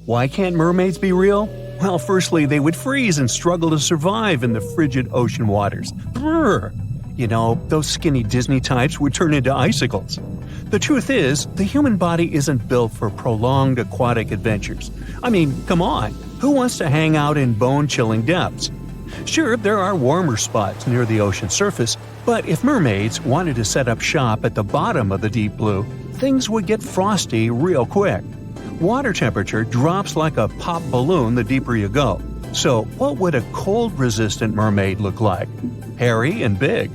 Why can't mermaids be real? Well, firstly, they would freeze and struggle to survive in the frigid ocean waters. Brrr! You know, those skinny Disney types would turn into icicles. The truth is, the human body isn't built for prolonged aquatic adventures. I mean, come on, who wants to hang out in bone-chilling depths? Sure, there are warmer spots near the ocean surface, but if mermaids wanted to set up shop at the bottom of the deep blue, things would get frosty real quick. Water temperature drops like a pop balloon the deeper you go. So what would a cold-resistant mermaid look like? Hairy and big.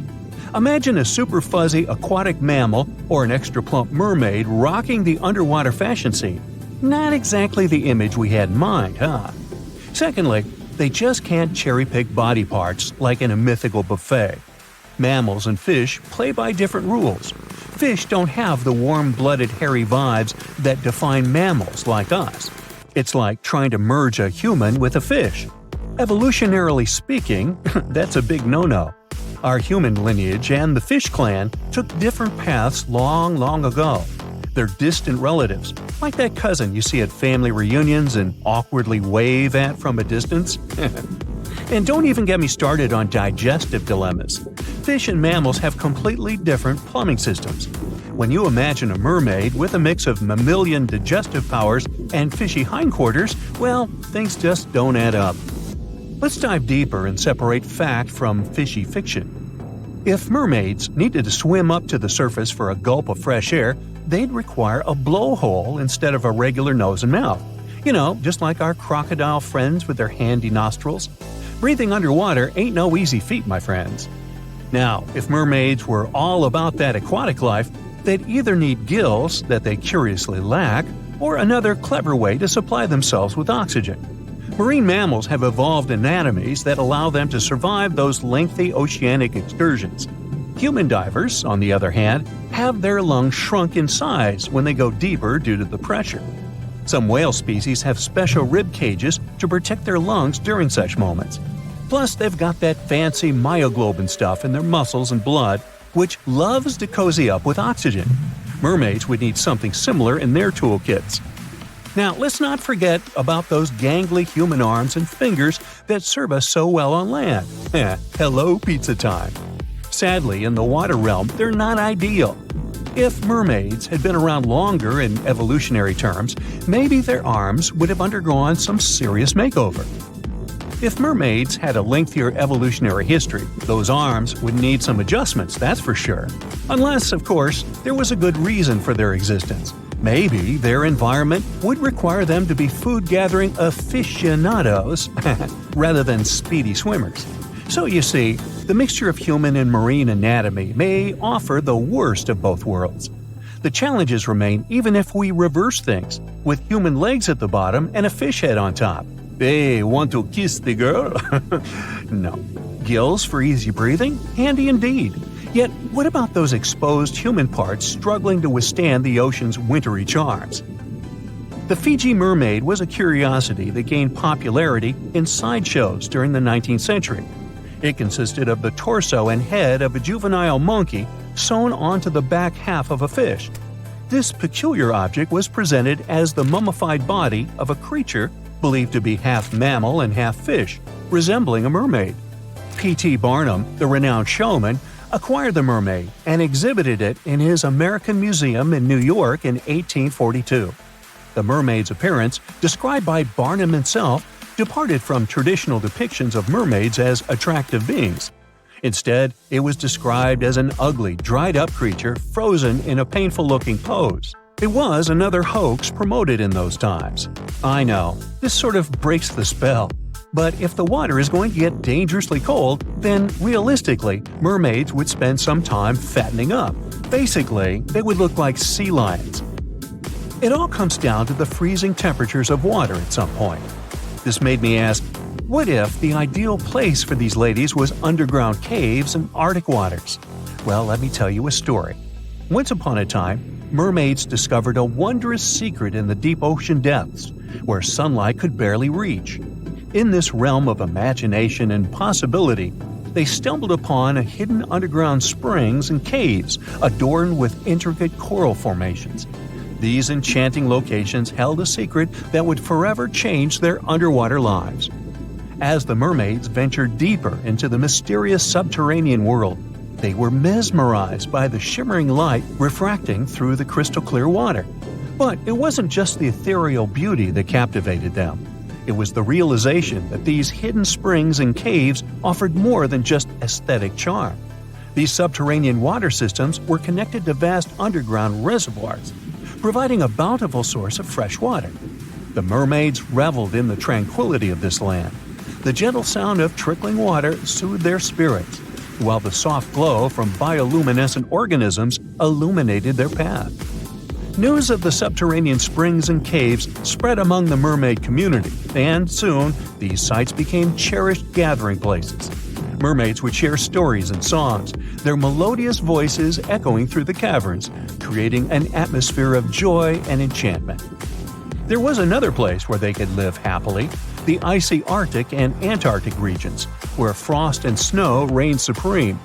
Imagine a super fuzzy aquatic mammal or an extra plump mermaid rocking the underwater fashion scene. Not exactly the image we had in mind, huh? Secondly, they just can't cherry-pick body parts like in a mythical buffet. Mammals and fish play by different rules. Fish don't have the warm-blooded hairy vibes that define mammals like us. It's like trying to merge a human with a fish. Evolutionarily speaking, that's a big no-no. Our human lineage and the fish clan took different paths long ago. They're distant relatives, like that cousin you see at family reunions and awkwardly wave at from a distance. And don't even get me started on digestive dilemmas. Fish and mammals have completely different plumbing systems. When you imagine a mermaid with a mix of mammalian digestive powers and fishy hindquarters, well, things just don't add up. Let's dive deeper and separate fact from fishy fiction. If mermaids needed to swim up to the surface for a gulp of fresh air, they'd require a blowhole instead of a regular nose and mouth. You know, just like our crocodile friends with their handy nostrils. Breathing underwater ain't no easy feat, my friends. Now, if mermaids were all about that aquatic life, they'd either need gills that they curiously lack, or another clever way to supply themselves with oxygen. Marine mammals have evolved anatomies that allow them to survive those lengthy oceanic excursions. Human divers, on the other hand, have their lungs shrunk in size when they go deeper due to the pressure. Some whale species have special rib cages to protect their lungs during such moments. Plus, they've got that fancy myoglobin stuff in their muscles and blood, which loves to cozy up with oxygen. Mermaids would need something similar in their toolkits. Now, let's not forget about those gangly human arms and fingers that serve us so well on land. Hello, pizza time. Sadly, in the water realm, they're not ideal. If mermaids had been around longer in evolutionary terms, maybe their arms would have undergone some serious makeover. If mermaids had a lengthier evolutionary history, those arms would need some adjustments, that's for sure. Unless, of course, there was a good reason for their existence. Maybe their environment would require them to be food-gathering aficionados rather than speedy swimmers. So you see, the mixture of human and marine anatomy may offer the worst of both worlds. The challenges remain even if we reverse things, with human legs at the bottom and a fish head on top. Hey, want to kiss the girl? No. Gills for easy breathing? Handy indeed. Yet, what about those exposed human parts struggling to withstand the ocean's wintry charms? The Fiji mermaid was a curiosity that gained popularity in sideshows during the 19th century. It consisted of the torso and head of a juvenile monkey sewn onto the back half of a fish. This peculiar object was presented as the mummified body of a creature believed to be half mammal and half fish, resembling a mermaid. P.T. Barnum, the renowned showman, acquired the mermaid and exhibited it in his American Museum in New York in 1842. The mermaid's appearance, described by Barnum himself, departed from traditional depictions of mermaids as attractive beings. Instead, it was described as an ugly, dried-up creature frozen in a painful-looking pose. It was another hoax promoted in those times. I know, this sort of breaks the spell. But if the water is going to get dangerously cold, then realistically, mermaids would spend some time fattening up. Basically, they would look like sea lions. It all comes down to the freezing temperatures of water at some point. This made me ask, what if the ideal place for these ladies was underground caves and Arctic waters? Well, let me tell you a story. Once upon a time, mermaids discovered a wondrous secret in the deep ocean depths, where sunlight could barely reach. In this realm of imagination and possibility, they stumbled upon a hidden underground springs and caves adorned with intricate coral formations. These enchanting locations held a secret that would forever change their underwater lives. As the mermaids ventured deeper into the mysterious subterranean world, they were mesmerized by the shimmering light refracting through the crystal-clear water. But it wasn't just the ethereal beauty that captivated them. It was the realization that these hidden springs and caves offered more than just aesthetic charm. These subterranean water systems were connected to vast underground reservoirs, providing a bountiful source of fresh water. The mermaids reveled in the tranquility of this land. The gentle sound of trickling water soothed their spirits, while the soft glow from bioluminescent organisms illuminated their path. News of the subterranean springs and caves spread among the mermaid community, and soon these sites became cherished gathering places. Mermaids would share stories and songs, their melodious voices echoing through the caverns, creating an atmosphere of joy and enchantment. There was another place where they could live happily, the icy Arctic and Antarctic regions, where frost and snow reigned supreme.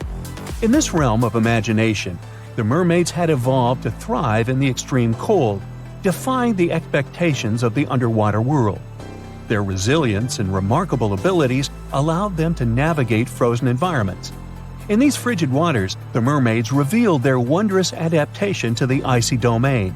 In this realm of imagination, the mermaids had evolved to thrive in the extreme cold, defying the expectations of the underwater world. Their resilience and remarkable abilities allowed them to navigate frozen environments. In these frigid waters, the mermaids revealed their wondrous adaptation to the icy domain.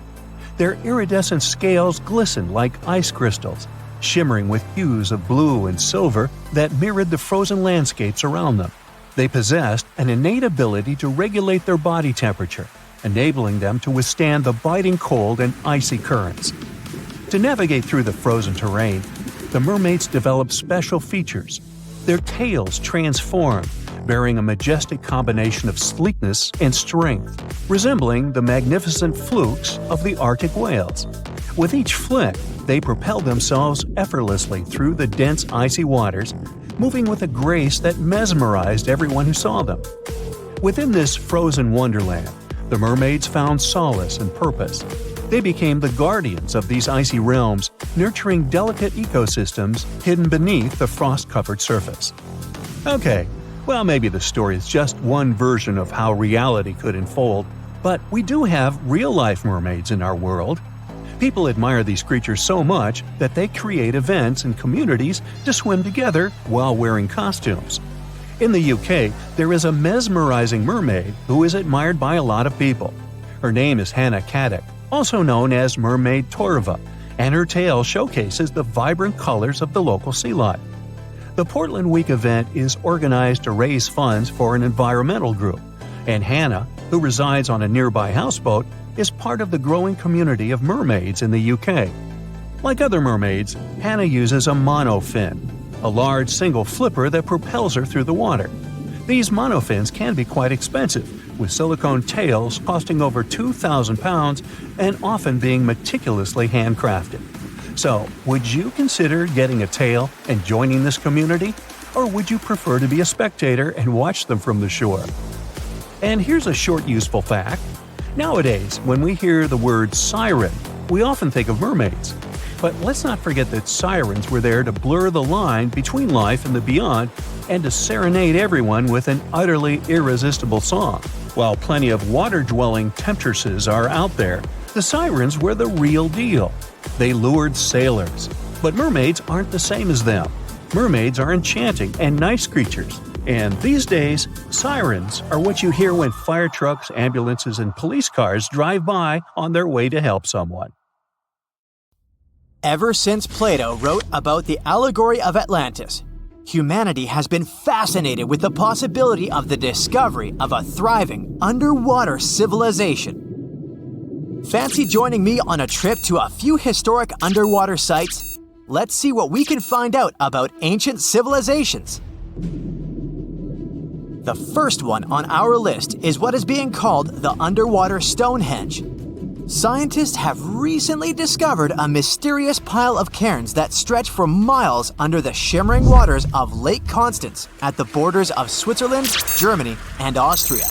Their iridescent scales glistened like ice crystals, shimmering with hues of blue and silver that mirrored the frozen landscapes around them. They possessed an innate ability to regulate their body temperature, enabling them to withstand the biting cold and icy currents. To navigate through the frozen terrain, the mermaids developed special features. Their tails transformed, bearing a majestic combination of sleekness and strength, resembling the magnificent flukes of the Arctic whales. With each flick, they propelled themselves effortlessly through the dense icy waters, moving with a grace that mesmerized everyone who saw them. Within this frozen wonderland, the mermaids found solace and purpose. They became the guardians of these icy realms, nurturing delicate ecosystems hidden beneath the frost-covered surface. Okay, well, maybe the story is just one version of how reality could unfold, but we do have real-life mermaids in our world. People admire these creatures so much that they create events and communities to swim together while wearing costumes. In the UK, there is a mesmerizing mermaid who is admired by a lot of people. Her name is Hannah Caddick, also known as Mermaid Torva, and her tale showcases the vibrant colors of the local sea life. The Portland Week event is organized to raise funds for an environmental group, and Hannah, who resides on a nearby houseboat, is part of the growing community of mermaids in the UK. Like other mermaids, Hannah uses a monofin, a large single flipper that propels her through the water. These monofins can be quite expensive, with silicone tails costing over £2,000 and often being meticulously handcrafted. So, would you consider getting a tail and joining this community? Or would you prefer to be a spectator and watch them from the shore? And here's a short useful fact. Nowadays, when we hear the word siren, we often think of mermaids. But let's not forget that sirens were there to blur the line between life and the beyond and to serenade everyone with an utterly irresistible song. While plenty of water-dwelling temptresses are out there, the sirens were the real deal. They lured sailors. But mermaids aren't the same as them. Mermaids are enchanting and nice creatures. And these days, sirens are what you hear when fire trucks, ambulances, and police cars drive by on their way to help someone. Ever since Plato wrote about the allegory of Atlantis, humanity has been fascinated with the possibility of the discovery of a thriving underwater civilization. Fancy joining me on a trip to a few historic underwater sites? Let's see what we can find out about ancient civilizations. The first one on our list is what is being called the underwater Stonehenge. Scientists have recently discovered a mysterious pile of cairns that stretch for miles under the shimmering waters of Lake Constance at the borders of Switzerland, Germany, and Austria.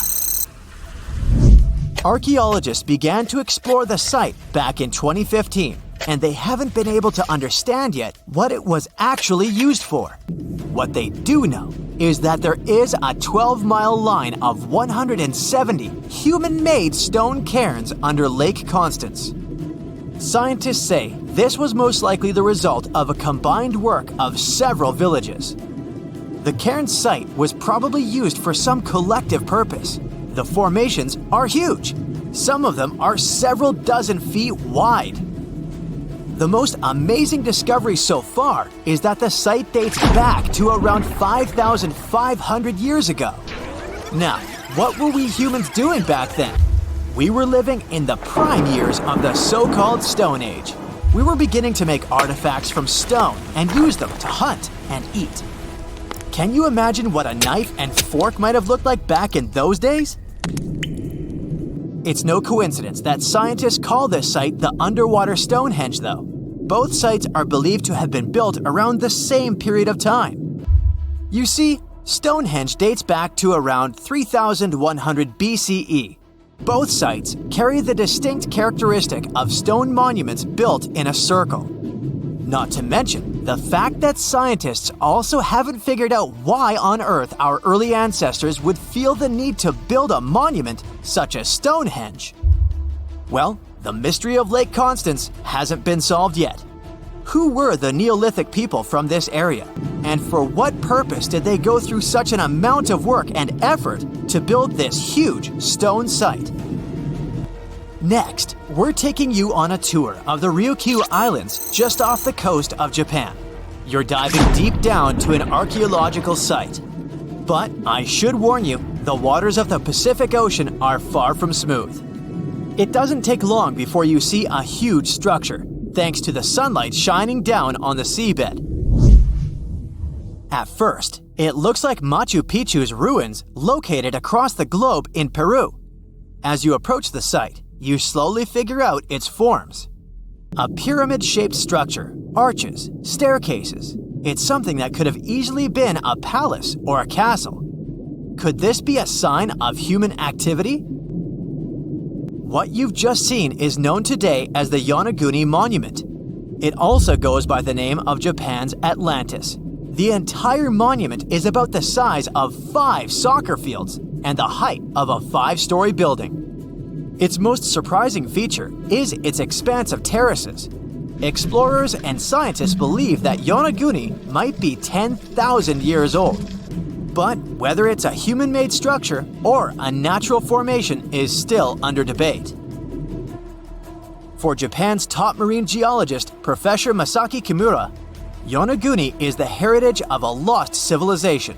Archaeologists began to explore the site back in 2015, and they haven't been able to understand yet what it was actually used for. What they do know is that there is a 12-mile line of 170 human-made stone cairns under Lake Constance. Scientists say this was most likely the result of a combined work of several villages. The cairn site was probably used for some collective purpose. The formations are huge. Some of them are several dozen feet wide. The most amazing discovery so far is that the site dates back to around 5,500 years ago. Now, what were we humans doing back then? We were living in the prime years of the so-called Stone Age. We were beginning to make artifacts from stone and use them to hunt and eat. Can you imagine what a knife and fork might have looked like back in those days? It's no coincidence that scientists call this site the underwater Stonehenge, though. Both sites are believed to have been built around the same period of time. You see, Stonehenge dates back to around 3100 BCE. Both sites carry the distinct characteristic of stone monuments built in a circle. Not to mention the fact that scientists also haven't figured out why on Earth our early ancestors would feel the need to build a monument such as Stonehenge. Well, the mystery of Lake Constance hasn't been solved yet. Who were the Neolithic people from this area? And for what purpose did they go through such an amount of work and effort to build this huge stone site? Next, we're taking you on a tour of the Ryukyu Islands just off the coast of Japan. You're diving deep down to an archaeological site. But I should warn you, the waters of the Pacific Ocean are far from smooth. It doesn't take long before you see a huge structure, thanks to the sunlight shining down on the seabed. At first, it looks like Machu Picchu's ruins located across the globe in Peru. As you approach the site, you slowly figure out its forms. A pyramid-shaped structure, arches, staircases. It's something that could have easily been a palace or a castle. Could this be a sign of human activity? What you've just seen is known today as the Yonaguni Monument. It also goes by the name of Japan's Atlantis. The entire monument is about the size of 5 soccer fields and the height of a 5-story building. Its most surprising feature is its expanse of terraces. Explorers and scientists believe that Yonaguni might be 10,000 years old. But whether it's a human-made structure or a natural formation is still under debate. For Japan's top marine geologist, Professor Masaki Kimura, Yonaguni is the heritage of a lost civilization.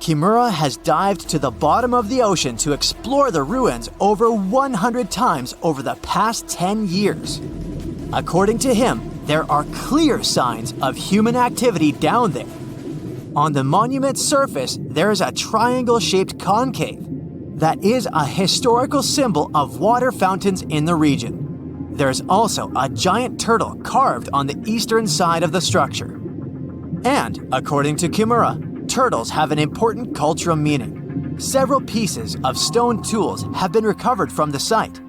Kimura has dived to the bottom of the ocean to explore the ruins over 100 times over the past 10 years. According to him, there are clear signs of human activity down there. On the monument's surface, there is a triangle-shaped concave that is a historical symbol of water fountains in the region. There's also a giant turtle carved on the eastern side of the structure. And, according to Kimura, turtles have an important cultural meaning. Several pieces of stone tools have been recovered from the site.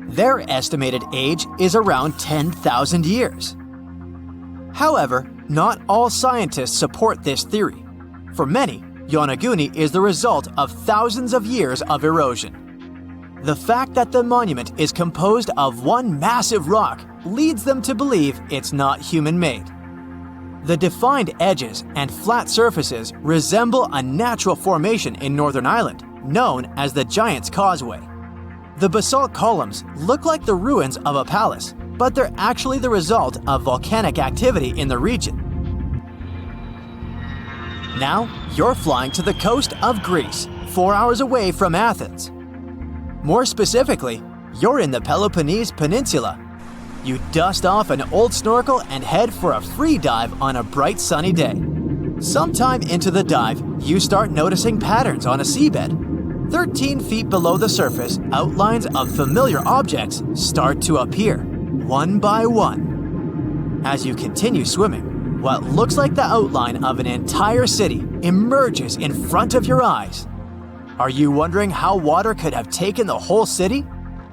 Their estimated age is around 10,000 years. However, not all scientists support this theory. For many, Yonaguni is the result of thousands of years of erosion. The fact that the monument is composed of one massive rock leads them to believe it's not human-made. The defined edges and flat surfaces resemble a natural formation in Northern Ireland, known as the Giant's Causeway. The basalt columns look like the ruins of a palace, but they're actually the result of volcanic activity in the region. Now, you're flying to the coast of Greece, 4 hours away from Athens. More specifically, you're in the Peloponnese Peninsula. You dust off an old snorkel and head for a free dive on a bright sunny day. Sometime into the dive, you start noticing patterns on a seabed. 13 feet below the surface, outlines of familiar objects start to appear, one by one. As you continue swimming, what looks like the outline of an entire city emerges in front of your eyes. Are you wondering how water could have taken the whole city?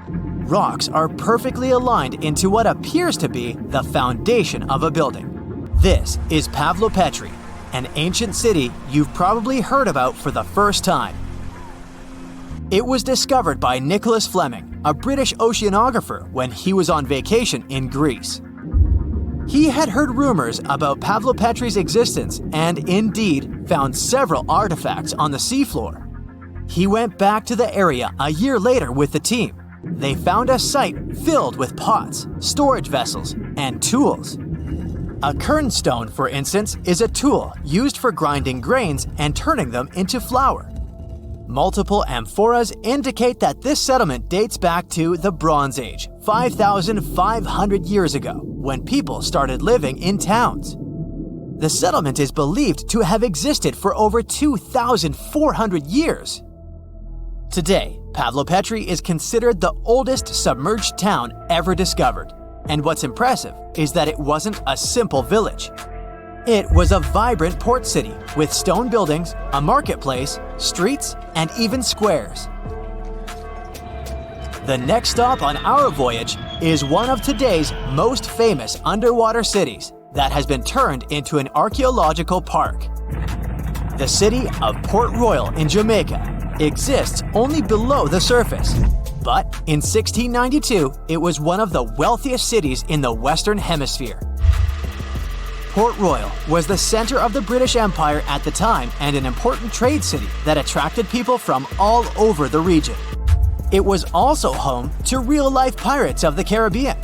Rocks are perfectly aligned into what appears to be the foundation of a building. This is Pavlopetri, an ancient city you've probably heard about for the first time. It was discovered by Nicholas Fleming, a British oceanographer, when he was on vacation in Greece. He had heard rumors about Pavlopetri's existence and indeed found several artifacts on the seafloor. He went back to the area a year later with the team. They found a site filled with pots, storage vessels, and tools. A kernstone, for instance, is a tool used for grinding grains and turning them into flour. Multiple amphoras indicate that this settlement dates back to the Bronze Age, 5,500 years ago, when people started living in towns. The settlement is believed to have existed for over 2,400 years. Today, Pavlopetri is considered the oldest submerged town ever discovered, and what's impressive is that it wasn't a simple village. It was a vibrant port city with stone buildings, a marketplace, streets, and even squares. The next stop on our voyage is one of today's most famous underwater cities that has been turned into an archaeological park. The city of Port Royal in Jamaica exists only below the surface, but in 1692 it was one of the wealthiest cities in the Western Hemisphere. Port Royal was the center of the British Empire at the time and an important trade city that attracted people from all over the region. It was also home to real-life pirates of the Caribbean.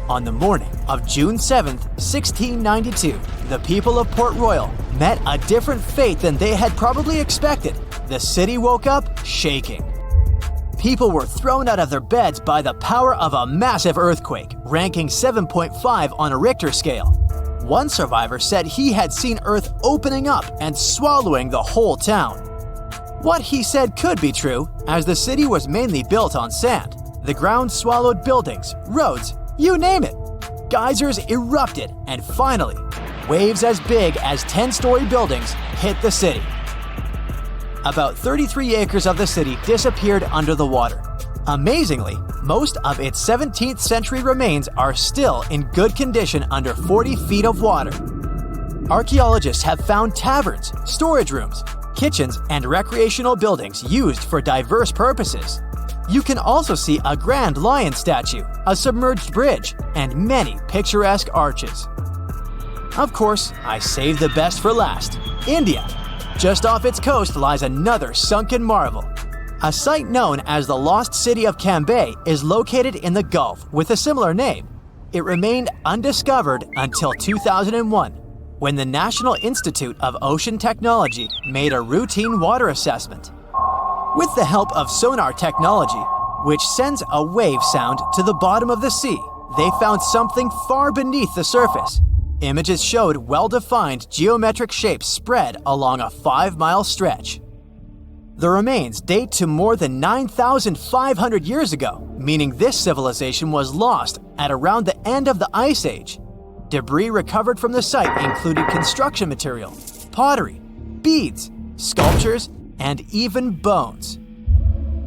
On the morning of June 7, 1692, the people of Port Royal met a different fate than they had probably expected. The city woke up shaking. People were thrown out of their beds by the power of a massive earthquake, ranking 7.5 on a Richter scale. One survivor said he had seen Earth opening up and swallowing the whole town. What he said could be true, as the city was mainly built on sand. The ground swallowed buildings, roads, you name it. Geysers erupted, and finally, waves as big as 10-story buildings hit the city. About 33 acres of the city disappeared under the water. Amazingly, most of its 17th century remains are still in good condition under 40 feet of water. Archaeologists have found taverns, storage rooms, kitchens, and recreational buildings used for diverse purposes. You can also see a grand lion statue, a submerged bridge, and many picturesque arches. Of course, I saved the best for last: India. Just off its coast lies another sunken marvel. A site known as the Lost City of Cambay is located in the Gulf with a similar name. It remained undiscovered until 2001, when the National Institute of Ocean Technology made a routine water assessment. With the help of sonar technology, which sends a wave sound to the bottom of the sea, they found something far beneath the surface. Images showed well-defined geometric shapes spread along a 5-mile stretch. The remains date to more than 9,500 years ago, meaning this civilization was lost at around the end of the Ice Age. Debris recovered from the site included construction material, pottery, beads, sculptures, and even bones.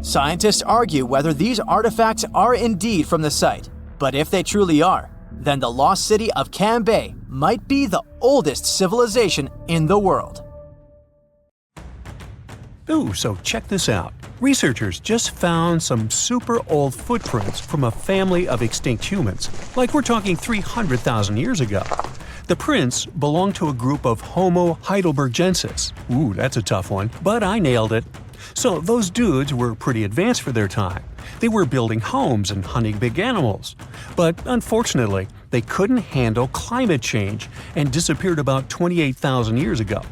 Scientists argue whether these artifacts are indeed from the site, but if they truly are, then the lost city of Cambay might be the oldest civilization in the world. Ooh, so check this out. Researchers just found some super old footprints from a family of extinct humans, like we're talking 300,000 years ago. The prints belong to a group of Homo heidelbergensis. Ooh, that's a tough one, but I nailed it. So those dudes were pretty advanced for their time. They were building homes and hunting big animals. But unfortunately, they couldn't handle climate change and disappeared about 28,000 years ago.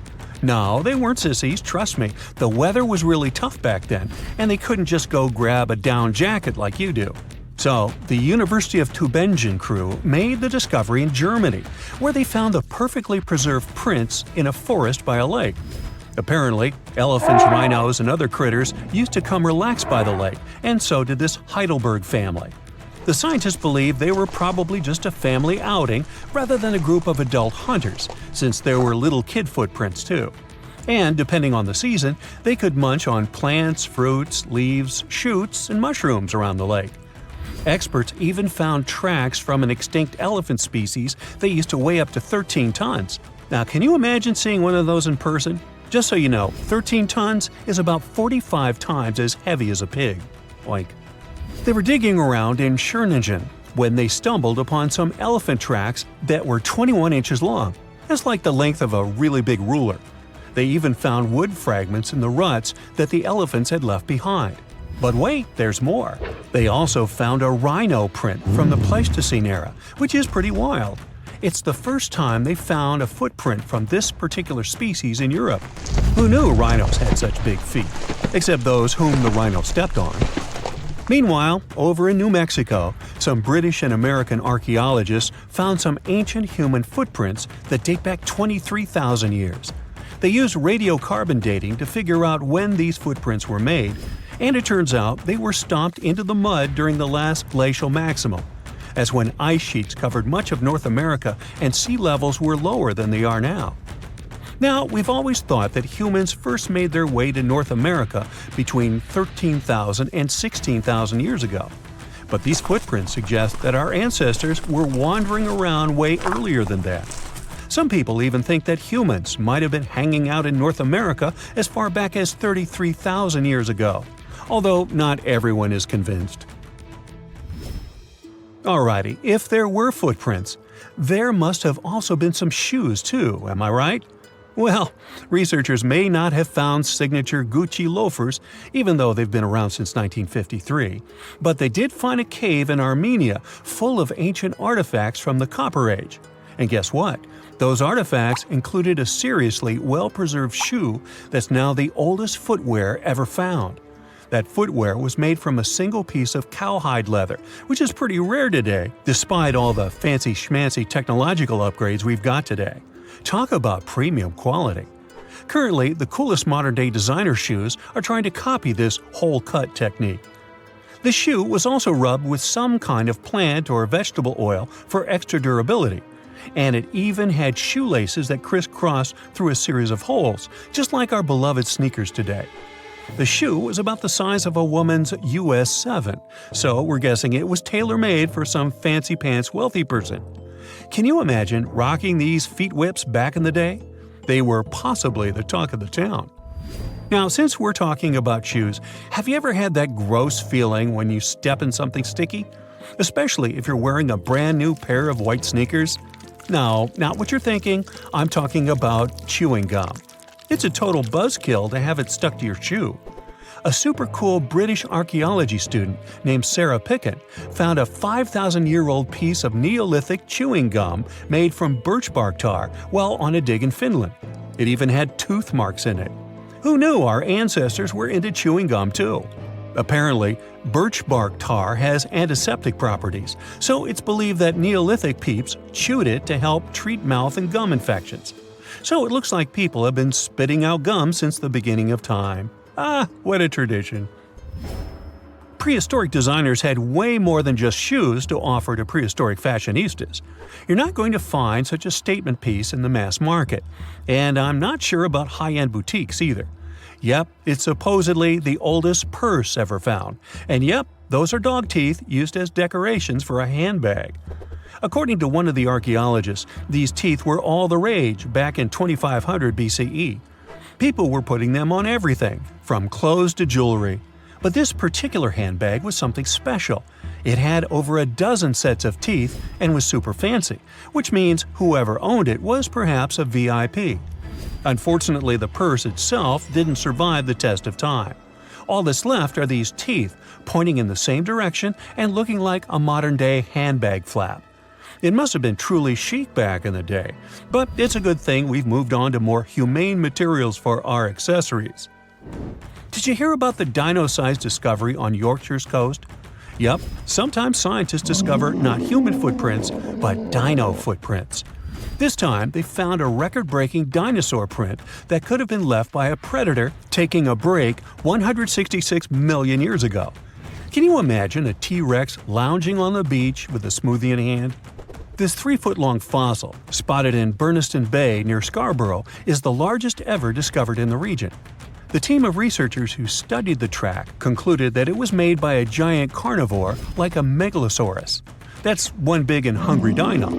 No, they weren't sissies, trust me. The weather was really tough back then, and they couldn't just go grab a down jacket like you do. So, the University of Tübingen crew made the discovery in Germany, where they found the perfectly preserved prints in a forest by a lake. Apparently, elephants, rhinos, and other critters used to come relax by the lake, and so did this Heidelberg family. The scientists believe they were probably just a family outing rather than a group of adult hunters, since there were little kid footprints too. And depending on the season, they could munch on plants, fruits, leaves, shoots, and mushrooms around the lake. Experts even found tracks from an extinct elephant species that used to weigh up to 13 tons. Now, can you imagine seeing one of those in person? Just so you know, 13 tons is about 45 times as heavy as a pig. Oink. They were digging around in Schöningen when they stumbled upon some elephant tracks that were 21 inches long. That's like the length of a really big ruler. They even found wood fragments in the ruts that the elephants had left behind. But wait, there's more. They also found a rhino print from the Pleistocene era, which is pretty wild. It's the first time they found a footprint from this particular species in Europe. Who knew rhinos had such big feet? Except those whom the rhino stepped on. Meanwhile, over in New Mexico, some British and American archaeologists found some ancient human footprints that date back 23,000 years. They used radiocarbon dating to figure out when these footprints were made, and it turns out they were stomped into the mud during the last glacial maximum. That's when ice sheets covered much of North America and sea levels were lower than they are now. Now, we've always thought that humans first made their way to North America between 13,000 and 16,000 years ago. But these footprints suggest that our ancestors were wandering around way earlier than that. Some people even think that humans might have been hanging out in North America as far back as 33,000 years ago, although not everyone is convinced. Alrighty, if there were footprints, there must have also been some shoes too, am I right? Well, researchers may not have found signature Gucci loafers, even though they've been around since 1953, but they did find a cave in Armenia full of ancient artifacts from the Copper Age. And guess what? Those artifacts included a seriously well-preserved shoe that's now the oldest footwear ever found. That footwear was made from a single piece of cowhide leather, which is pretty rare today, despite all the fancy schmancy technological upgrades we've got today. Talk about premium quality. Currently, the coolest modern-day designer shoes are trying to copy this hole-cut technique. The shoe was also rubbed with some kind of plant or vegetable oil for extra durability, and it even had shoelaces that crisscrossed through a series of holes, just like our beloved sneakers today. The shoe was about the size of a woman's US 7, so we're guessing it was tailor-made for some fancy-pants wealthy person. Can you imagine rocking these feet whips back in the day? They were possibly the talk of the town. Now, since we're talking about shoes, have you ever had that gross feeling when you step in something sticky? Especially if you're wearing a brand new pair of white sneakers? No, not what you're thinking. I'm talking about chewing gum. It's a total buzzkill to have it stuck to your shoe. A super cool British archaeology student named Sarah Pickett found a 5,000-year-old piece of Neolithic chewing gum made from birch bark tar while on a dig in Finland. It even had tooth marks in it. Who knew our ancestors were into chewing gum too? Apparently, birch bark tar has antiseptic properties, so it's believed that Neolithic peeps chewed it to help treat mouth and gum infections. So it looks like people have been spitting out gum since the beginning of time. Ah, what a tradition. Prehistoric designers had way more than just shoes to offer to prehistoric fashionistas. You're not going to find such a statement piece in the mass market, and I'm not sure about high-end boutiques either. Yep, it's supposedly the oldest purse ever found, and yep, those are dog teeth used as decorations for a handbag. According to one of the archaeologists, these teeth were all the rage back in 2500 BCE. People were putting them on everything, from clothes to jewelry. But this particular handbag was something special. It had over a dozen sets of teeth and was super fancy, which means whoever owned it was perhaps a VIP. Unfortunately, the purse itself didn't survive the test of time. All that's left are these teeth, pointing in the same direction and looking like a modern-day handbag flap. It must have been truly chic back in the day, but it's a good thing we've moved on to more humane materials for our accessories. Did you hear about the dino-sized discovery on Yorkshire's coast? Yep, sometimes scientists discover not human footprints, but dino footprints. This time, they found a record-breaking dinosaur print that could have been left by a predator taking a break 166 million years ago. Can you imagine a T-Rex lounging on the beach with a smoothie in hand? This 3-foot-long fossil, spotted in Burniston Bay near Scarborough, is the largest ever discovered in the region. The team of researchers who studied the track concluded that it was made by a giant carnivore like a megalosaurus. That's one big and hungry dino.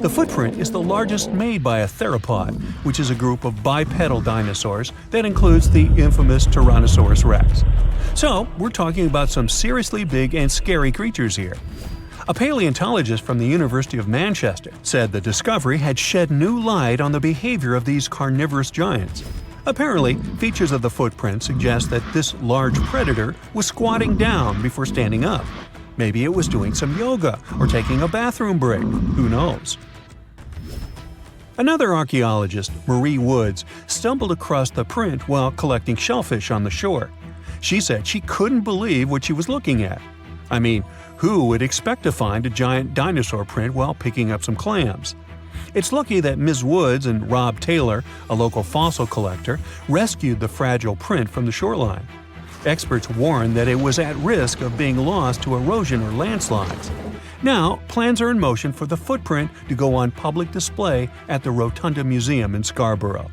The footprint is the largest made by a theropod, which is a group of bipedal dinosaurs that includes the infamous Tyrannosaurus rex. So, we're talking about some seriously big and scary creatures here. A paleontologist from the University of Manchester said the discovery had shed new light on the behavior of these carnivorous giants. Apparently, features of the footprint suggest that this large predator was squatting down before standing up. Maybe it was doing some yoga or taking a bathroom break. Who knows? Another archaeologist, Marie Woods, stumbled across the print while collecting shellfish on the shore. She said she couldn't believe what she was looking at. I mean, who would expect to find a giant dinosaur print while picking up some clams? It's lucky that Ms. Woods and Rob Taylor, a local fossil collector, rescued the fragile print from the shoreline. Experts warned that it was at risk of being lost to erosion or landslides. Now, plans are in motion for the footprint to go on public display at the Rotunda Museum in Scarborough.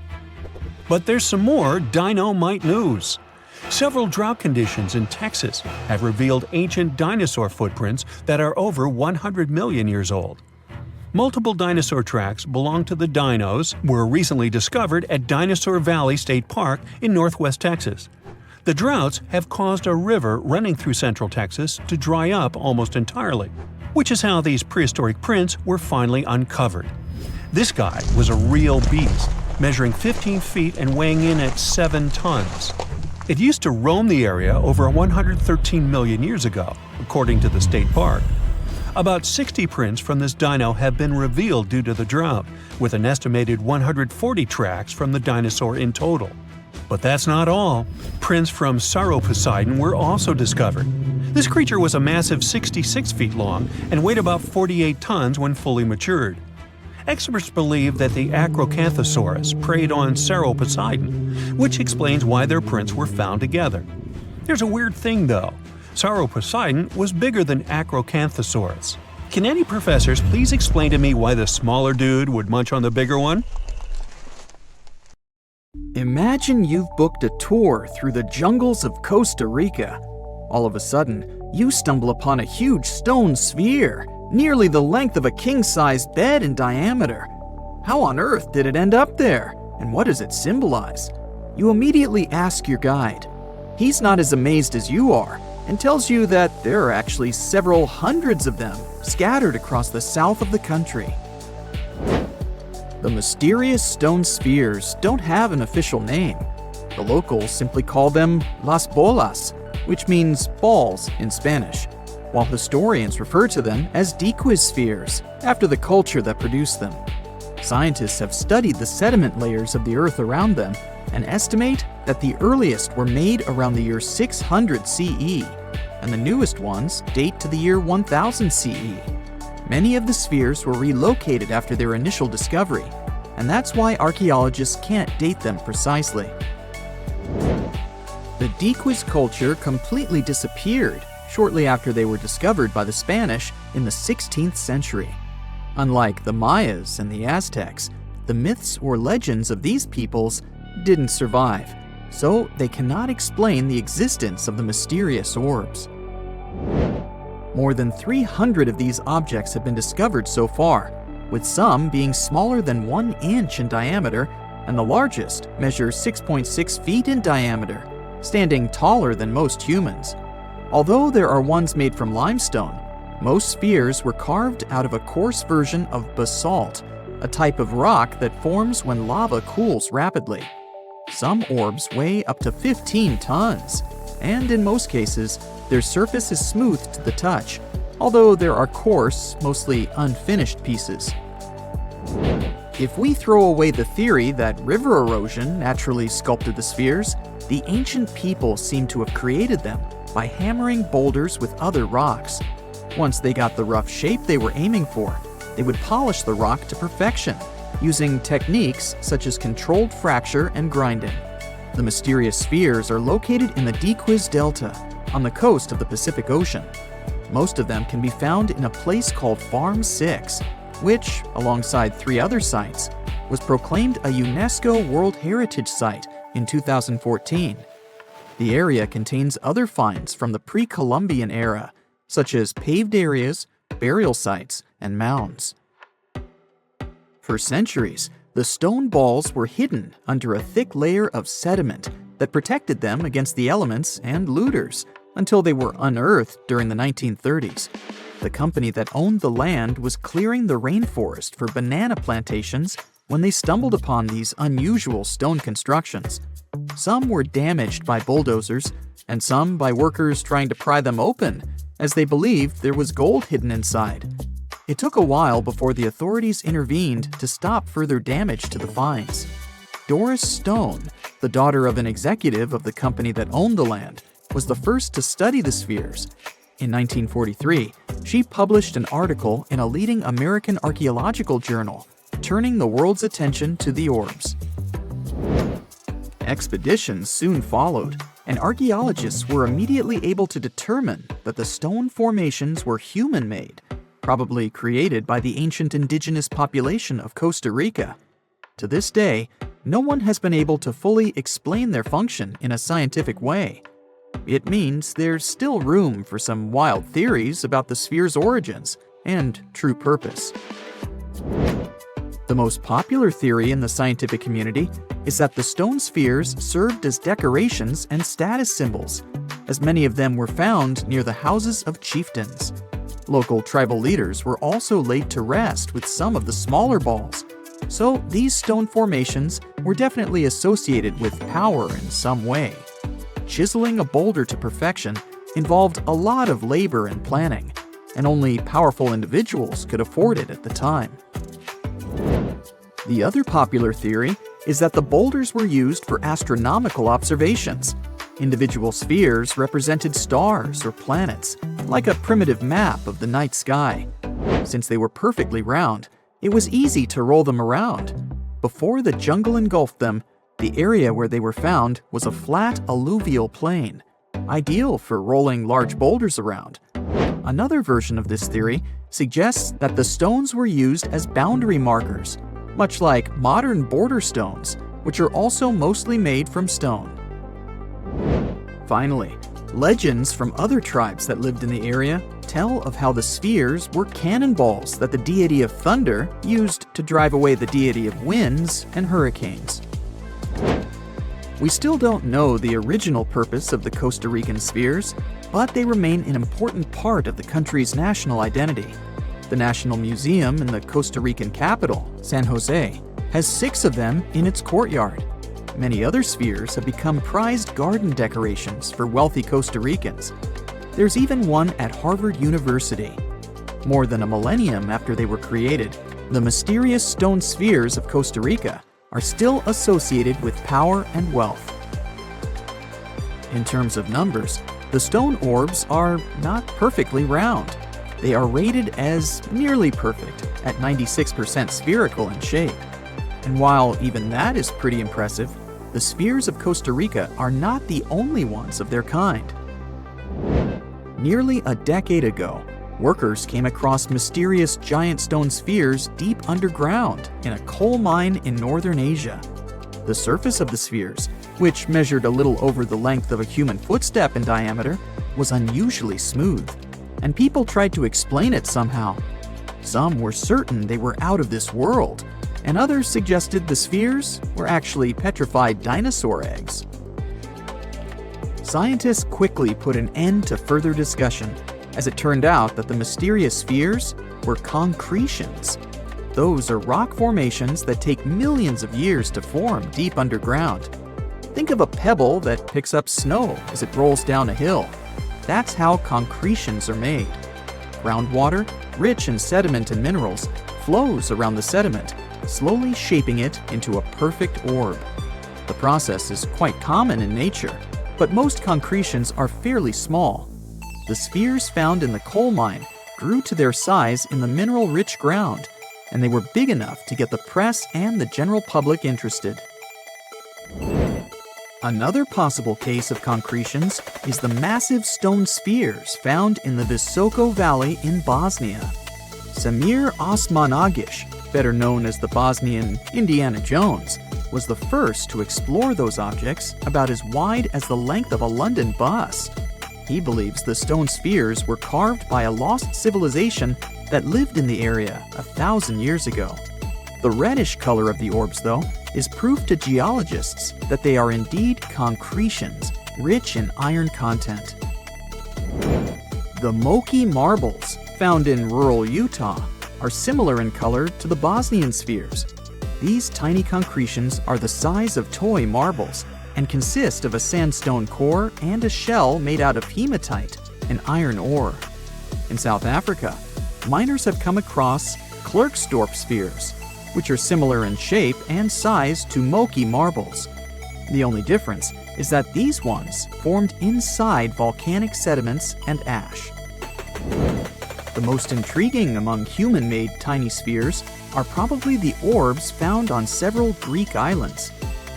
But there's some more dino-mite news. Several drought conditions in Texas have revealed ancient dinosaur footprints that are over 100 million years old. Multiple dinosaur tracks belong to the dinos were recently discovered at Dinosaur Valley State Park in northwest Texas. The droughts have caused a river running through central Texas to dry up almost entirely, which is how these prehistoric prints were finally uncovered. This guy was a real beast, measuring 15 feet and weighing in at 7 tons. It used to roam the area over 113 million years ago, according to the state park. About 60 prints from this dino have been revealed due to the drought, with an estimated 140 tracks from the dinosaur in total. But that's not all. Prints from Sauroposeidon were also discovered. This creature was a massive 66 feet long and weighed about 48 tons when fully matured. Experts believe that the Acrocanthosaurus preyed on Sauroposeidon, which explains why their prints were found together. There's a weird thing though. Sauroposeidon was bigger than Acrocanthosaurus. Can any professors please explain to me why the smaller dude would munch on the bigger one? Imagine you've booked a tour through the jungles of Costa Rica. All of a sudden, you stumble upon a huge stone sphere, nearly the length of a king-sized bed in diameter. How on earth did it end up there? And what does it symbolize? You immediately ask your guide. He's not as amazed as you are, and tells you that there are actually several hundreds of them scattered across the south of the country. The mysterious stone spheres don't have an official name. The locals simply call them las bolas, which means balls in Spanish, while historians refer to them as Diques spheres, after the culture that produced them. Scientists have studied the sediment layers of the Earth around them and estimate that the earliest were made around the year 600 CE, and the newest ones date to the year 1000 CE. Many of the spheres were relocated after their initial discovery, and that's why archaeologists can't date them precisely. The Diques culture completely disappeared shortly after they were discovered by the Spanish in the 16th century. Unlike the Mayas and the Aztecs, the myths or legends of these peoples didn't survive, so they cannot explain the existence of the mysterious orbs. More than 300 of these objects have been discovered so far, with some being smaller than 1 inch in diameter, and the largest measures 6.6 feet in diameter, standing taller than most humans. Although there are ones made from limestone, most spheres were carved out of a coarse version of basalt, a type of rock that forms when lava cools rapidly. Some orbs weigh up to 15 tons, and in most cases, their surface is smooth to the touch, although there are coarse, mostly unfinished pieces. If we throw away the theory that river erosion naturally sculpted the spheres, the ancient people seem to have created them by hammering boulders with other rocks. Once they got the rough shape they were aiming for, they would polish the rock to perfection, using techniques such as controlled fracture and grinding. The mysterious spheres are located in the Diques Delta, on the coast of the Pacific Ocean. Most of them can be found in a place called Farm 6, which, alongside 3 other sites, was proclaimed a UNESCO World Heritage Site in 2014. The area contains other finds from the pre-Columbian era, such as paved areas, burial sites, and mounds. For centuries, the stone balls were hidden under a thick layer of sediment that protected them against the elements and looters until they were unearthed during the 1930s. The company that owned the land was clearing the rainforest for banana plantations when they stumbled upon these unusual stone constructions. Some were damaged by bulldozers, and some by workers trying to pry them open, as they believed there was gold hidden inside. It took a while before the authorities intervened to stop further damage to the finds. Doris Stone, the daughter of an executive of the company that owned the land, was the first to study the spheres. In 1943, she published an article in a leading American archaeological journal, turning the world's attention to the orbs. Expeditions soon followed, and archaeologists were immediately able to determine that the stone formations were human-made, probably created by the ancient indigenous population of Costa Rica. To this day, no one has been able to fully explain their function in a scientific way. It means there's still room for some wild theories about the sphere's origins and true purpose. The most popular theory in the scientific community is that the stone spheres served as decorations and status symbols, as many of them were found near the houses of chieftains. Local tribal leaders were also laid to rest with some of the smaller balls, so these stone formations were definitely associated with power in some way. Chiseling a boulder to perfection involved a lot of labor and planning, and only powerful individuals could afford it at the time. The other popular theory is that the boulders were used for astronomical observations. Individual spheres represented stars or planets, like a primitive map of the night sky. Since they were perfectly round, it was easy to roll them around. Before the jungle engulfed them, the area where they were found was a flat alluvial plain, ideal for rolling large boulders around. Another version of this theory suggests that the stones were used as boundary markers, much like modern border stones, which are also mostly made from stone. Finally, legends from other tribes that lived in the area tell of how the spheres were cannonballs that the deity of thunder used to drive away the deity of winds and hurricanes. We still don't know the original purpose of the Costa Rican spheres, but they remain an important part of the country's national identity. The National Museum in the Costa Rican capital, San Jose, has 6 of them in its courtyard. Many other spheres have become prized garden decorations for wealthy Costa Ricans. There's even one at Harvard University. More than a millennium after they were created, the mysterious stone spheres of Costa Rica are still associated with power and wealth. In terms of numbers, the stone orbs are not perfectly round. They are rated as nearly perfect, at 96% spherical in shape. And while even that is pretty impressive, the spheres of Costa Rica are not the only ones of their kind. Nearly a decade ago, workers came across mysterious giant stone spheres deep underground in a coal mine in northern Asia. The surface of the spheres, which measured a little over the length of a human footstep in diameter, was unusually smooth, and people tried to explain it somehow. Some were certain they were out of this world, and others suggested the spheres were actually petrified dinosaur eggs. Scientists quickly put an end to further discussion, as it turned out that the mysterious spheres were concretions. Those are rock formations that take millions of years to form deep underground. Think of a pebble that picks up snow as it rolls down a hill. That's how concretions are made. Groundwater, rich in sediment and minerals, flows around the sediment, slowly shaping it into a perfect orb. The process is quite common in nature, but most concretions are fairly small. The spheres found in the coal mine grew to their size in the mineral-rich ground, and they were big enough to get the press and the general public interested. Another possible case of concretions is the massive stone spheres found in the Visoko Valley in Bosnia. Samir Osmanagic, better known as the Bosnian Indiana Jones, was the first to explore those objects about as wide as the length of a London bus. He believes the stone spheres were carved by a lost civilization that lived in the area 1,000 years ago. The reddish color of the orbs, though, is proof to geologists that they are indeed concretions, rich in iron content. The Moki marbles, found in rural Utah, are similar in color to the Bosnian spheres. These tiny concretions are the size of toy marbles and consist of a sandstone core and a shell made out of hematite, an iron ore. In South Africa, miners have come across Klerksdorp spheres, which are similar in shape and size to Moki marbles. The only difference is that these ones formed inside volcanic sediments and ash. The most intriguing among human-made tiny spheres are probably the orbs found on several Greek islands.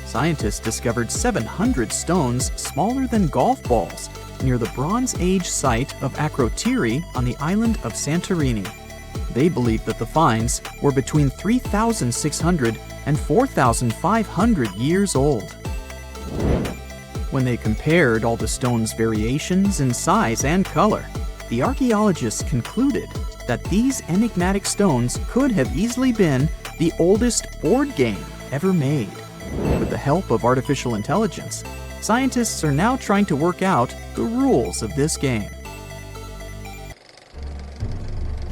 Scientists discovered 700 stones smaller than golf balls near the Bronze Age site of Akrotiri on the island of Santorini. They believe that the finds were between 3,600 and 4,500 years old. When they compared all the stones' variations in size and color, the archaeologists concluded that these enigmatic stones could have easily been the oldest board game ever made. With the help of artificial intelligence, scientists are now trying to work out the rules of this game.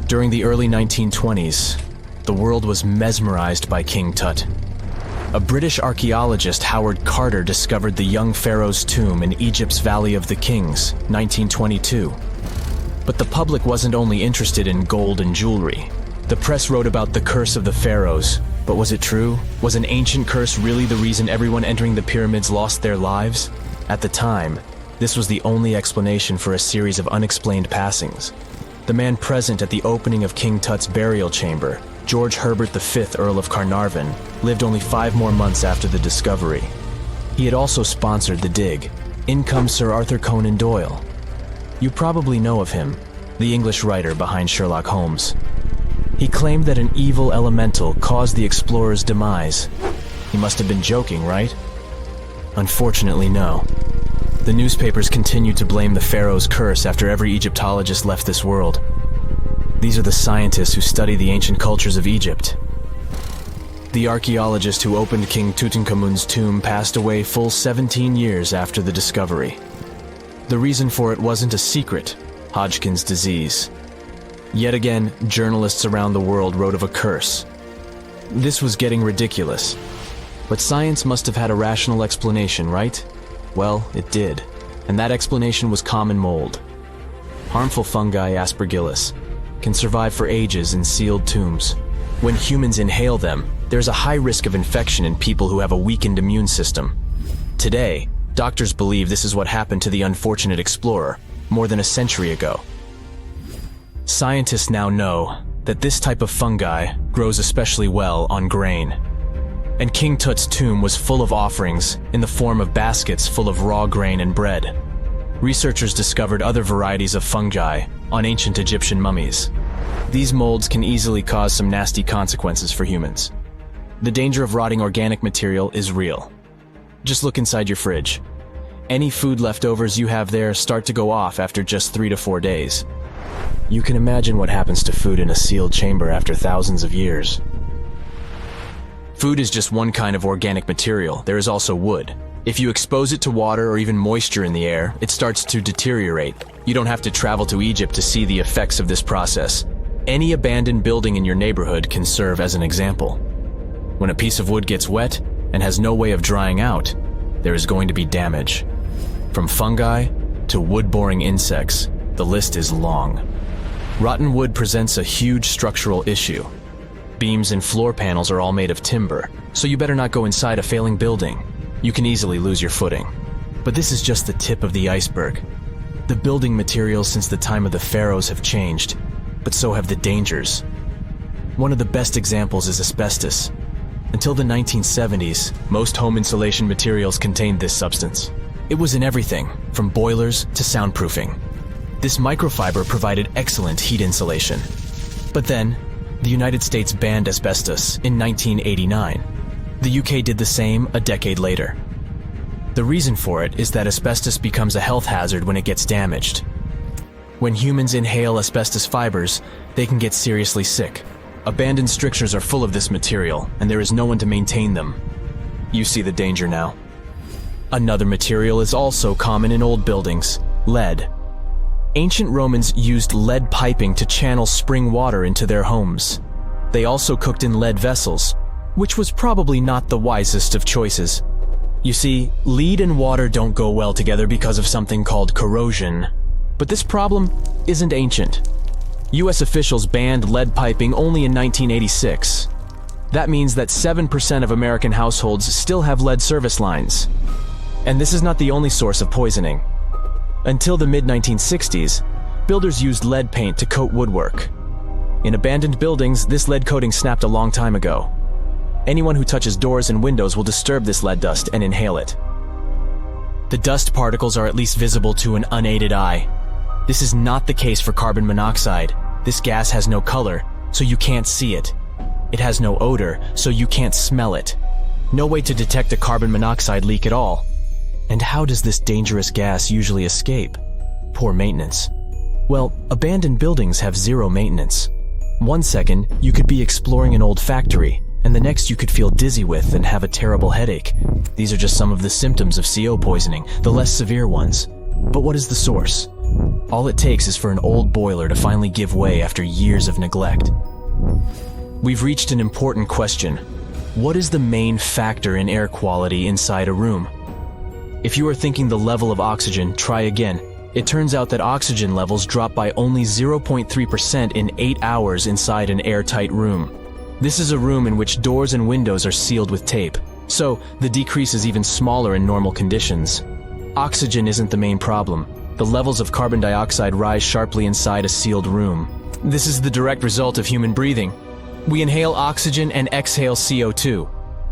During the early 1920s, the world was mesmerized by King Tut. A British archaeologist, Howard Carter, discovered the young pharaoh's tomb in Egypt's Valley of the Kings, 1922. But the public wasn't only interested in gold and jewelry. The press wrote about the curse of the pharaohs, but was it true? Was an ancient curse really the reason everyone entering the pyramids lost their lives? At the time, this was the only explanation for a series of unexplained passings. The man present at the opening of King Tut's burial chamber, George Herbert V, Earl of Carnarvon, lived only 5 more months after the discovery. He had also sponsored the dig. In comes Sir Arthur Conan Doyle. You probably know of him, the English writer behind Sherlock Holmes. He claimed that an evil elemental caused the explorer's demise. He must have been joking, right? Unfortunately, no. The newspapers continued to blame the pharaoh's curse after every Egyptologist left this world. These are the scientists who study the ancient cultures of Egypt. The archaeologist who opened King Tutankhamun's tomb passed away full 17 years after the discovery. The reason for it wasn't a secret: Hodgkin's disease. Yet again, journalists around the world wrote of a curse. This was getting ridiculous. But science must have had a rational explanation, right? Well, it did. And that explanation was common mold. Harmful fungi, Aspergillus, can survive for ages in sealed tombs. When humans inhale them, there's a high risk of infection in people who have a weakened immune system. Today, doctors believe this is what happened to the unfortunate explorer more than a century ago. Scientists now know that this type of fungi grows especially well on grain. And King Tut's tomb was full of offerings in the form of baskets full of raw grain and bread. Researchers discovered other varieties of fungi on ancient Egyptian mummies. These molds can easily cause some nasty consequences for humans. The danger of rotting organic material is real. Just look inside your fridge. Any food leftovers you have there start to go off after just 3 to 4 days. You can imagine what happens to food in a sealed chamber after thousands of years. Food is just one kind of organic material. There is also wood. If you expose it to water or even moisture in the air, it starts to deteriorate. You don't have to travel to Egypt to see the effects of this process. Any abandoned building in your neighborhood can serve as an example. When a piece of wood gets wet and has no way of drying out, there is going to be damage. From fungi to wood-boring insects, the list is long. Rotten wood presents a huge structural issue. Beams and floor panels are all made of timber, so you better not go inside a failing building. You can easily lose your footing. But this is just the tip of the iceberg. The building materials since the time of the pharaohs have changed, but so have the dangers. One of the best examples is asbestos. Until the 1970s, most home insulation materials contained this substance. It was in everything, from boilers to soundproofing. This microfiber provided excellent heat insulation. But then, the United States banned asbestos in 1989. The UK did the same a decade later. The reason for it is that asbestos becomes a health hazard when it gets damaged. When humans inhale asbestos fibers, they can get seriously sick. Abandoned strictures are full of this material, and there is no one to maintain them. You see the danger now. Another material is also common in old buildings: lead. Ancient Romans used lead piping to channel spring water into their homes. They also cooked in lead vessels, which was probably not the wisest of choices. You see, lead and water don't go well together because of something called corrosion. But this problem isn't ancient. US officials banned lead piping only in 1986. That means that 7% of American households still have lead service lines. And this is not the only source of poisoning. Until the mid-1960s, builders used lead paint to coat woodwork. In abandoned buildings, this lead coating snapped a long time ago. Anyone who touches doors and windows will disturb this lead dust and inhale it. The dust particles are at least visible to an unaided eye. This is not the case for carbon monoxide. This gas has no color, so you can't see it. It has no odor, so you can't smell it. No way to detect a carbon monoxide leak at all. And how does this dangerous gas usually escape? Poor maintenance. Well, abandoned buildings have zero maintenance. 1 second, you could be exploring an old factory, and the next you could feel dizzy with and have a terrible headache. These are just some of the symptoms of CO poisoning, the less severe ones. But what is the source? All it takes is for an old boiler to finally give way after years of neglect. We've reached an important question. What is the main factor in air quality inside a room? If you are thinking the level of oxygen, try again. It turns out that oxygen levels drop by only 0.3% in 8 hours inside an airtight room. This is a room in which doors and windows are sealed with tape, so the decrease is even smaller in normal conditions. Oxygen isn't the main problem. The levels of carbon dioxide rise sharply inside a sealed room. This is the direct result of human breathing. We inhale oxygen and exhale CO2.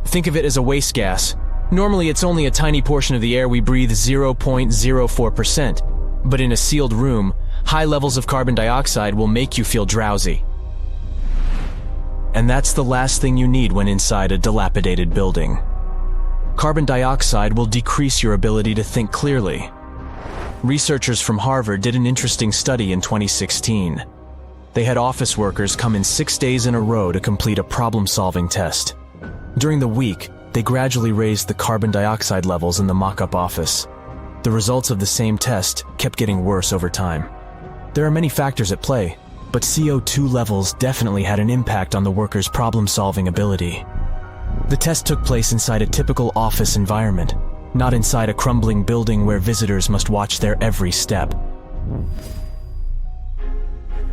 Think of it as a waste gas. Normally it's only a tiny portion of the air we breathe, 0.04%. But in a sealed room, high levels of carbon dioxide will make you feel drowsy. And that's the last thing you need when inside a dilapidated building. Carbon dioxide will decrease your ability to think clearly. Researchers from Harvard did an interesting study in 2016. They had office workers come in 6 days in a row to complete a problem-solving test. During the week, they gradually raised the carbon dioxide levels in the mock-up office. The results of the same test kept getting worse over time. There are many factors at play, but CO2 levels definitely had an impact on the workers' problem-solving ability. The test took place inside a typical office environment, not inside a crumbling building where visitors must watch their every step.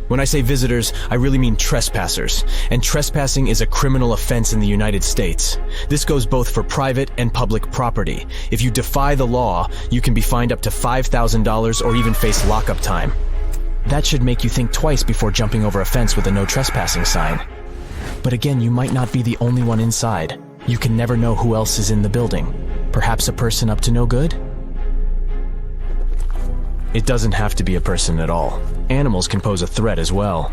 When I say visitors, I really mean trespassers, and trespassing is a criminal offense in the United States. This goes both for private and public property. If you defy the law, you can be fined up to $5,000 or even face lockup time. That should make you think twice before jumping over a fence with a no trespassing sign. But again, you might not be the only one inside. You can never know who else is in the building. Perhaps a person up to no good? It doesn't have to be a person at all. Animals can pose a threat as well.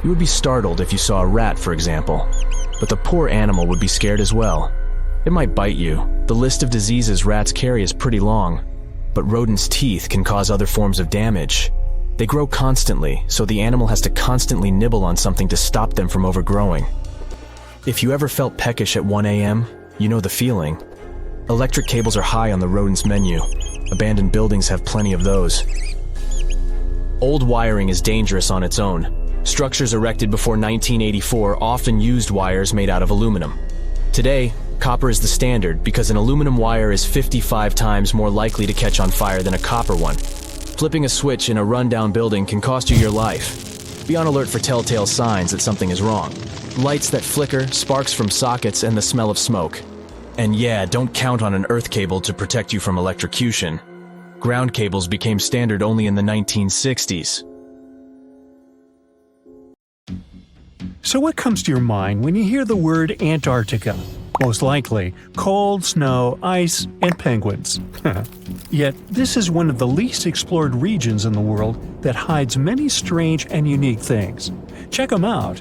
You would be startled if you saw a rat, for example. But the poor animal would be scared as well. It might bite you. The list of diseases rats carry is pretty long. But rodents' teeth can cause other forms of damage. They grow constantly, so the animal has to constantly nibble on something to stop them from overgrowing. If you ever felt peckish at 1 a.m., you know the feeling. Electric cables are high on the rodents' menu. Abandoned buildings have plenty of those. Old wiring is dangerous on its own. Structures erected before 1984 often used wires made out of aluminum. Today, copper is the standard because an aluminum wire is 55 times more likely to catch on fire than a copper one. Flipping a switch in a rundown building can cost you your life. Be on alert for telltale signs that something is wrong. Lights that flicker, sparks from sockets, and the smell of smoke. And yeah, don't count on an earth cable to protect you from electrocution. Ground cables became standard only in the 1960s. So what comes to your mind when you hear the word Antarctica? Most likely, cold, snow, ice, and penguins. Yet, this is one of the least explored regions in the world that hides many strange and unique things. Check them out.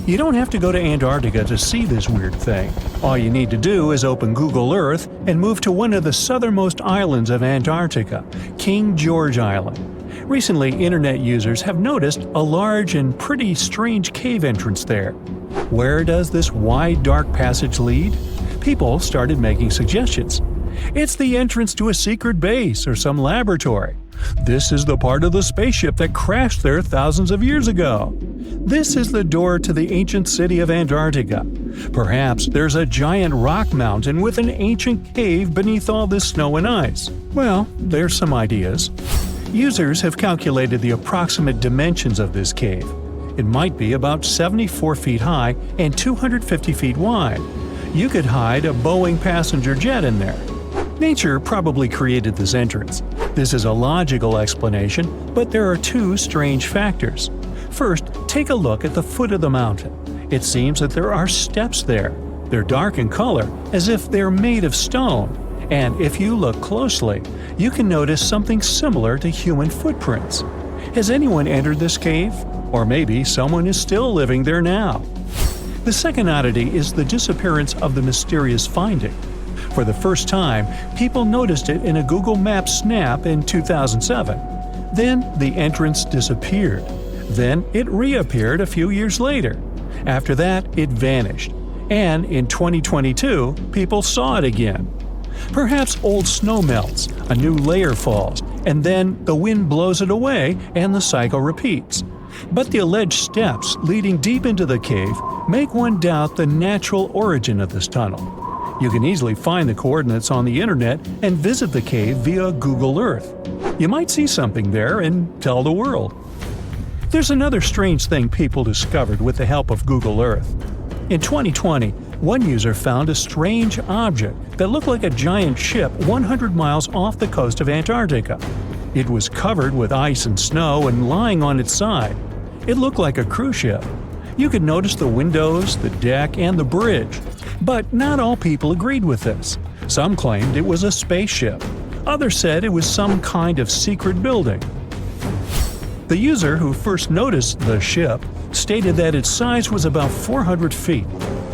You don't have to go to Antarctica to see this weird thing. All you need to do is open Google Earth and move to one of the southernmost islands of Antarctica, King George Island. Recently, internet users have noticed a large and pretty strange cave entrance there. Where does this wide, dark passage lead? People started making suggestions. It's the entrance to a secret base or some laboratory. This is the part of the spaceship that crashed there thousands of years ago. This is the door to the ancient city of Antarctica. Perhaps there's a giant rock mountain with an ancient cave beneath all this snow and ice. Well, there's some ideas. Users have calculated the approximate dimensions of this cave. It might be about 74 feet high and 250 feet wide. You could hide a Boeing passenger jet in there. Nature probably created this entrance. This is a logical explanation, but there are two strange factors. First, take a look at the foot of the mountain. It seems that there are steps there. They're dark in color, as if they're made of stone. And if you look closely, you can notice something similar to human footprints. Has anyone entered this cave? Or maybe someone is still living there now. The second oddity is the disappearance of the mysterious finding. For the first time, people noticed it in a Google Maps snap in 2007. Then the entrance disappeared. Then it reappeared a few years later. After that, it vanished. And in 2022, people saw it again. Perhaps old snow melts, a new layer falls, and then the wind blows it away and the cycle repeats. But the alleged steps leading deep into the cave make one doubt the natural origin of this tunnel. You can easily find the coordinates on the internet and visit the cave via Google Earth. You might see something there and tell the world. There's another strange thing people discovered with the help of Google Earth. In 2020, one user found a strange object that looked like a giant ship 100 miles off the coast of Antarctica. It was covered with ice and snow and lying on its side. It looked like a cruise ship. You could notice the windows, the deck, and the bridge. But not all people agreed with this. Some claimed it was a spaceship. Others said it was some kind of secret building. The user who first noticed the ship stated that its size was about 400 feet,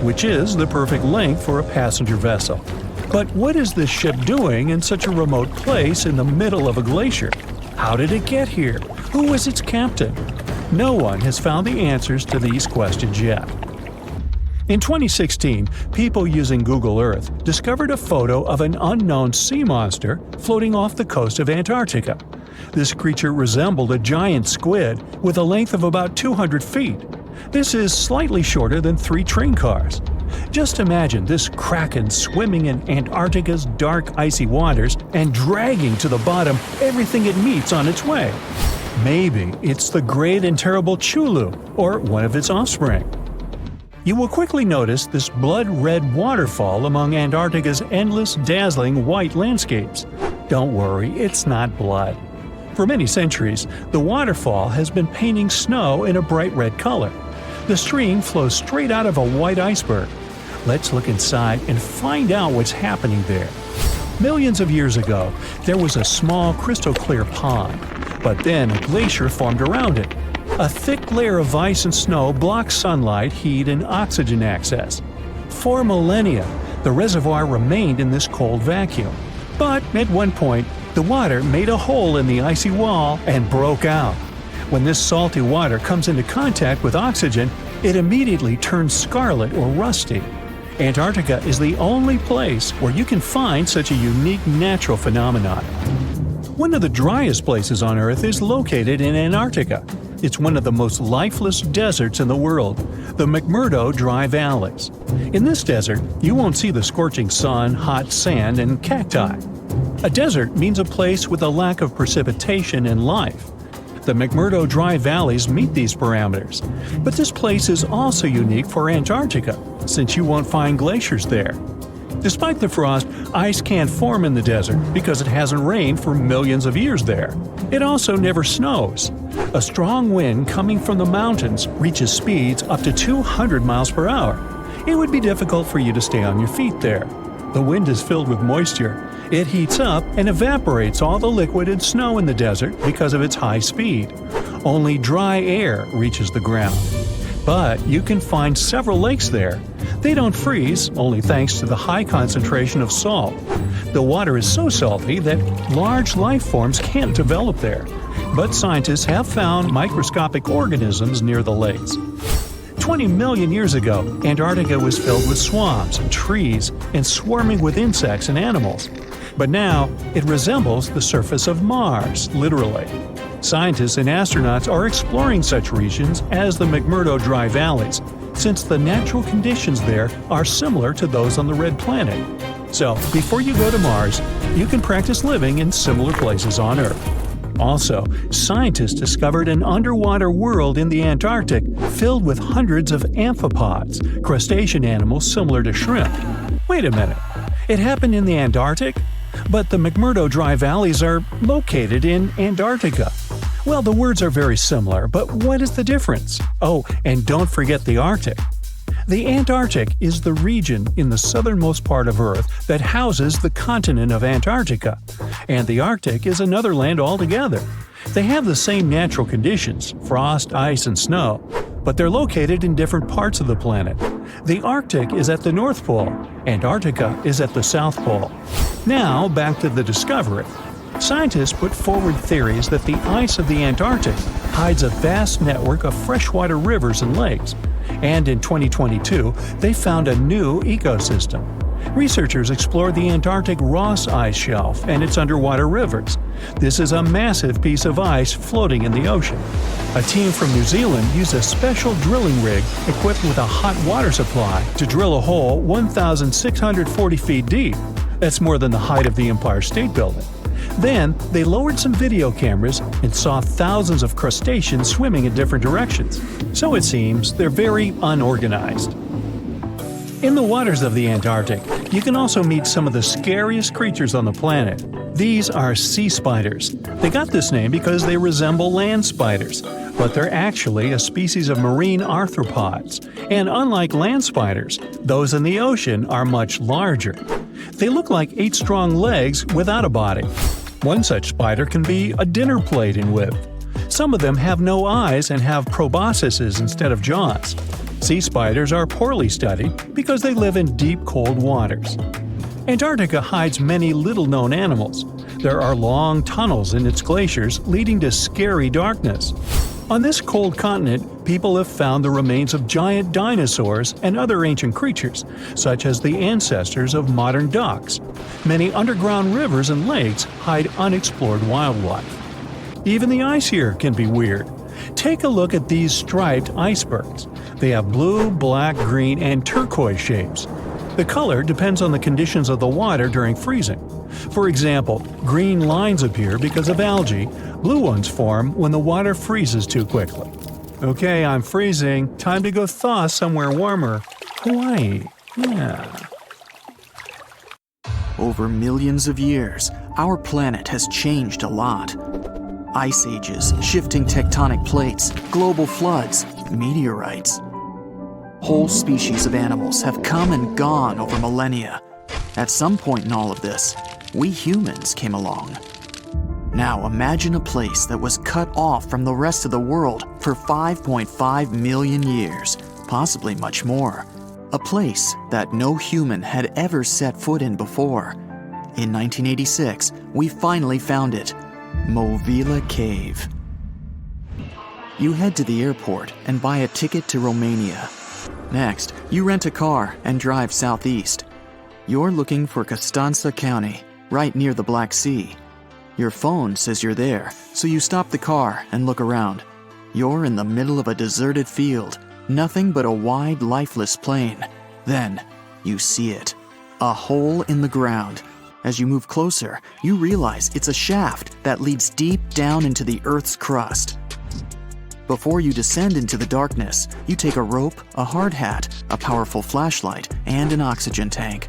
which is the perfect length for a passenger vessel. But what is this ship doing in such a remote place in the middle of a glacier? How did it get here? Who was its captain? No one has found the answers to these questions yet. In 2016, people using Google Earth discovered a photo of an unknown sea monster floating off the coast of Antarctica. This creature resembled a giant squid with a length of about 200 feet. This is slightly shorter than 3 train cars. Just imagine this kraken swimming in Antarctica's dark, icy waters and dragging to the bottom everything it meets on its way. Maybe it's the great and terrible Chulu, or one of its offspring. You will quickly notice this blood-red waterfall among Antarctica's endless, dazzling white landscapes. Don't worry, it's not blood. For many centuries, the waterfall has been painting snow in a bright red color. The stream flows straight out of a white iceberg. Let's look inside and find out what's happening there. Millions of years ago, there was a small crystal-clear pond, but then a glacier formed around it. A thick layer of ice and snow blocked sunlight, heat, and oxygen access. For millennia, the reservoir remained in this cold vacuum. But at one point, the water made a hole in the icy wall and broke out. When this salty water comes into contact with oxygen, it immediately turns scarlet or rusty. Antarctica is the only place where you can find such a unique natural phenomenon. One of the driest places on Earth is located in Antarctica. It's one of the most lifeless deserts in the world, the McMurdo Dry Valleys. In this desert, you won't see the scorching sun, hot sand, and cacti. A desert means a place with a lack of precipitation and life. The McMurdo Dry Valleys meet these parameters. But this place is also unique for Antarctica, since you won't find glaciers there. Despite the frost, ice can't form in the desert because it hasn't rained for millions of years there. It also never snows. A strong wind coming from the mountains reaches speeds up to 200 miles per hour. It would be difficult for you to stay on your feet there. The wind is filled with moisture. It heats up and evaporates all the liquid and snow in the desert because of its high speed. Only dry air reaches the ground. But you can find several lakes there. They don't freeze, only thanks to the high concentration of salt. The water is so salty that large life forms can't develop there. but scientists have found microscopic organisms near the lakes. 20 million years ago, Antarctica was filled with swamps and trees and swarming with insects and animals. But now, it resembles the surface of Mars, literally. Scientists and astronauts are exploring such regions as the McMurdo Dry Valleys, since the natural conditions there are similar to those on the Red Planet. So, before you go to Mars, you can practice living in similar places on Earth. Also, scientists discovered an underwater world in the Antarctic filled with hundreds of amphipods, crustacean animals similar to shrimp. Wait a minute, it happened in the Antarctic? But the McMurdo Dry Valleys are located in Antarctica. Well, the words are very similar, but what is the difference? Oh, and don't forget the Arctic. The Antarctic is the region in the southernmost part of Earth that houses the continent of Antarctica, and the Arctic is another land altogether. They have the same natural conditions, frost, ice, and snow, but they're located in different parts of the planet. The Arctic is at the North Pole, Antarctica is at the South Pole. Now, back to the discovery. Scientists put forward theories that the ice of the Antarctic hides a vast network of freshwater rivers and lakes. And in 2022, they found a new ecosystem. Researchers explored the Antarctic Ross Ice Shelf and its underwater rivers. This is a massive piece of ice floating in the ocean. A team from New Zealand used a special drilling rig equipped with a hot water supply to drill a hole 1,640 feet deep. That's more than the height of the Empire State Building. Then, they lowered some video cameras and saw thousands of crustaceans swimming in different directions. So it seems they're very unorganized. In the waters of the Antarctic, you can also meet some of the scariest creatures on the planet. These are sea spiders. They got this name because they resemble land spiders, but they're actually a species of marine arthropods. And unlike land spiders, those in the ocean are much larger. They look like 8 strong legs without a body. One such spider can be a dinner plate in width. Some of them have no eyes and have proboscises instead of jaws. Sea spiders are poorly studied because they live in deep, cold waters. Antarctica hides many little-known animals. There are long tunnels in its glaciers leading to scary darkness. On this cold continent, people have found the remains of giant dinosaurs and other ancient creatures, such as the ancestors of modern ducks. Many underground rivers and lakes hide unexplored wildlife. Even the ice here can be weird. Take a look at these striped icebergs. They have blue, black, green, and turquoise shapes. The color depends on the conditions of the water during freezing. For example, green lines appear because of algae, blue ones form when the water freezes too quickly. Okay, I'm freezing. Time to go thaw somewhere warmer. Hawaii. Yeah. Over millions of years, our planet has changed a lot. Ice ages, shifting tectonic plates, global floods, meteorites. Whole species of animals have come and gone over millennia. At some point in all of this, we humans came along. Now imagine a place that was cut off from the rest of the world for 5.5 million years, possibly much more. A place that no human had ever set foot in before. In 1986, we finally found it. Movila Cave. You head to the airport and buy a ticket to Romania. Next, you rent a car and drive southeast. You're looking for Constanța County, right near the Black Sea. Your phone says you're there, so you stop the car and look around. You're in the middle of a deserted field, nothing but a wide, lifeless plain. Then, you see it. A hole in the ground. As you move closer, you realize it's a shaft that leads deep down into the Earth's crust. Before you descend into the darkness, you take a rope, a hard hat, a powerful flashlight, and an oxygen tank.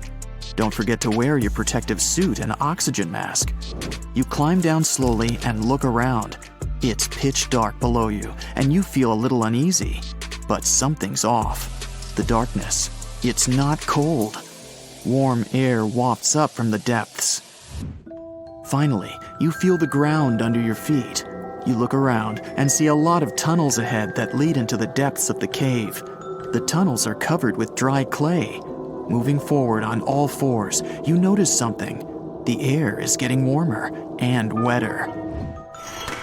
Don't forget to wear your protective suit and oxygen mask. You climb down slowly and look around. It's pitch dark below you, and you feel a little uneasy. But something's off. The darkness. It's not cold. Warm air wafts up from the depths. Finally, you feel the ground under your feet. You look around and see a lot of tunnels ahead that lead into the depths of the cave. The tunnels are covered with dry clay. Moving forward on all fours, you notice something. The air is getting warmer and wetter.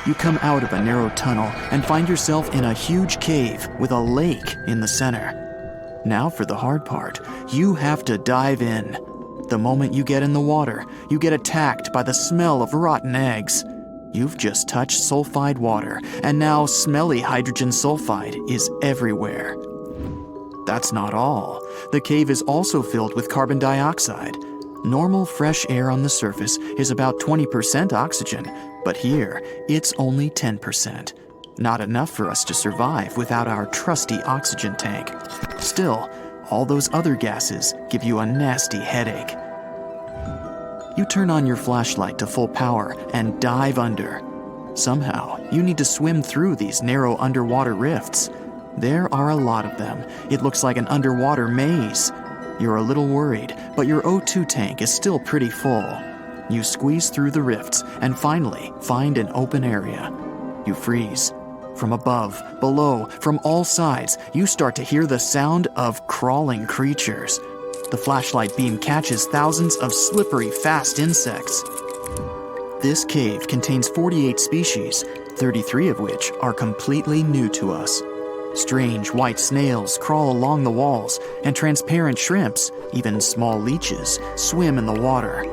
you come out of a narrow tunnel and find yourself in a huge cave with a lake in the center. Now for the hard part, you have to dive in. The moment you get in the water, you get attacked by the smell of rotten eggs. You've just touched sulfide water, and now smelly hydrogen sulfide is everywhere. That's not all. The cave is also filled with carbon dioxide. Normal fresh air on the surface is about 20% oxygen, but here it's only 10%. Not enough for us to survive without our trusty oxygen tank. Still, all those other gases give you a nasty headache. You turn on your flashlight to full power and dive under. Somehow, you need to swim through these narrow underwater rifts. There are a lot of them. It looks like an underwater maze. You're a little worried, but your O2 tank is still pretty full. You squeeze through the rifts and finally find an open area. You freeze. From above, below, from all sides, you start to hear the sound of crawling creatures. The flashlight beam catches thousands of slippery, fast insects. This cave contains 48 species, 33 of which are completely new to us. Strange white snails crawl along the walls, and transparent shrimps, even small leeches, swim in the water.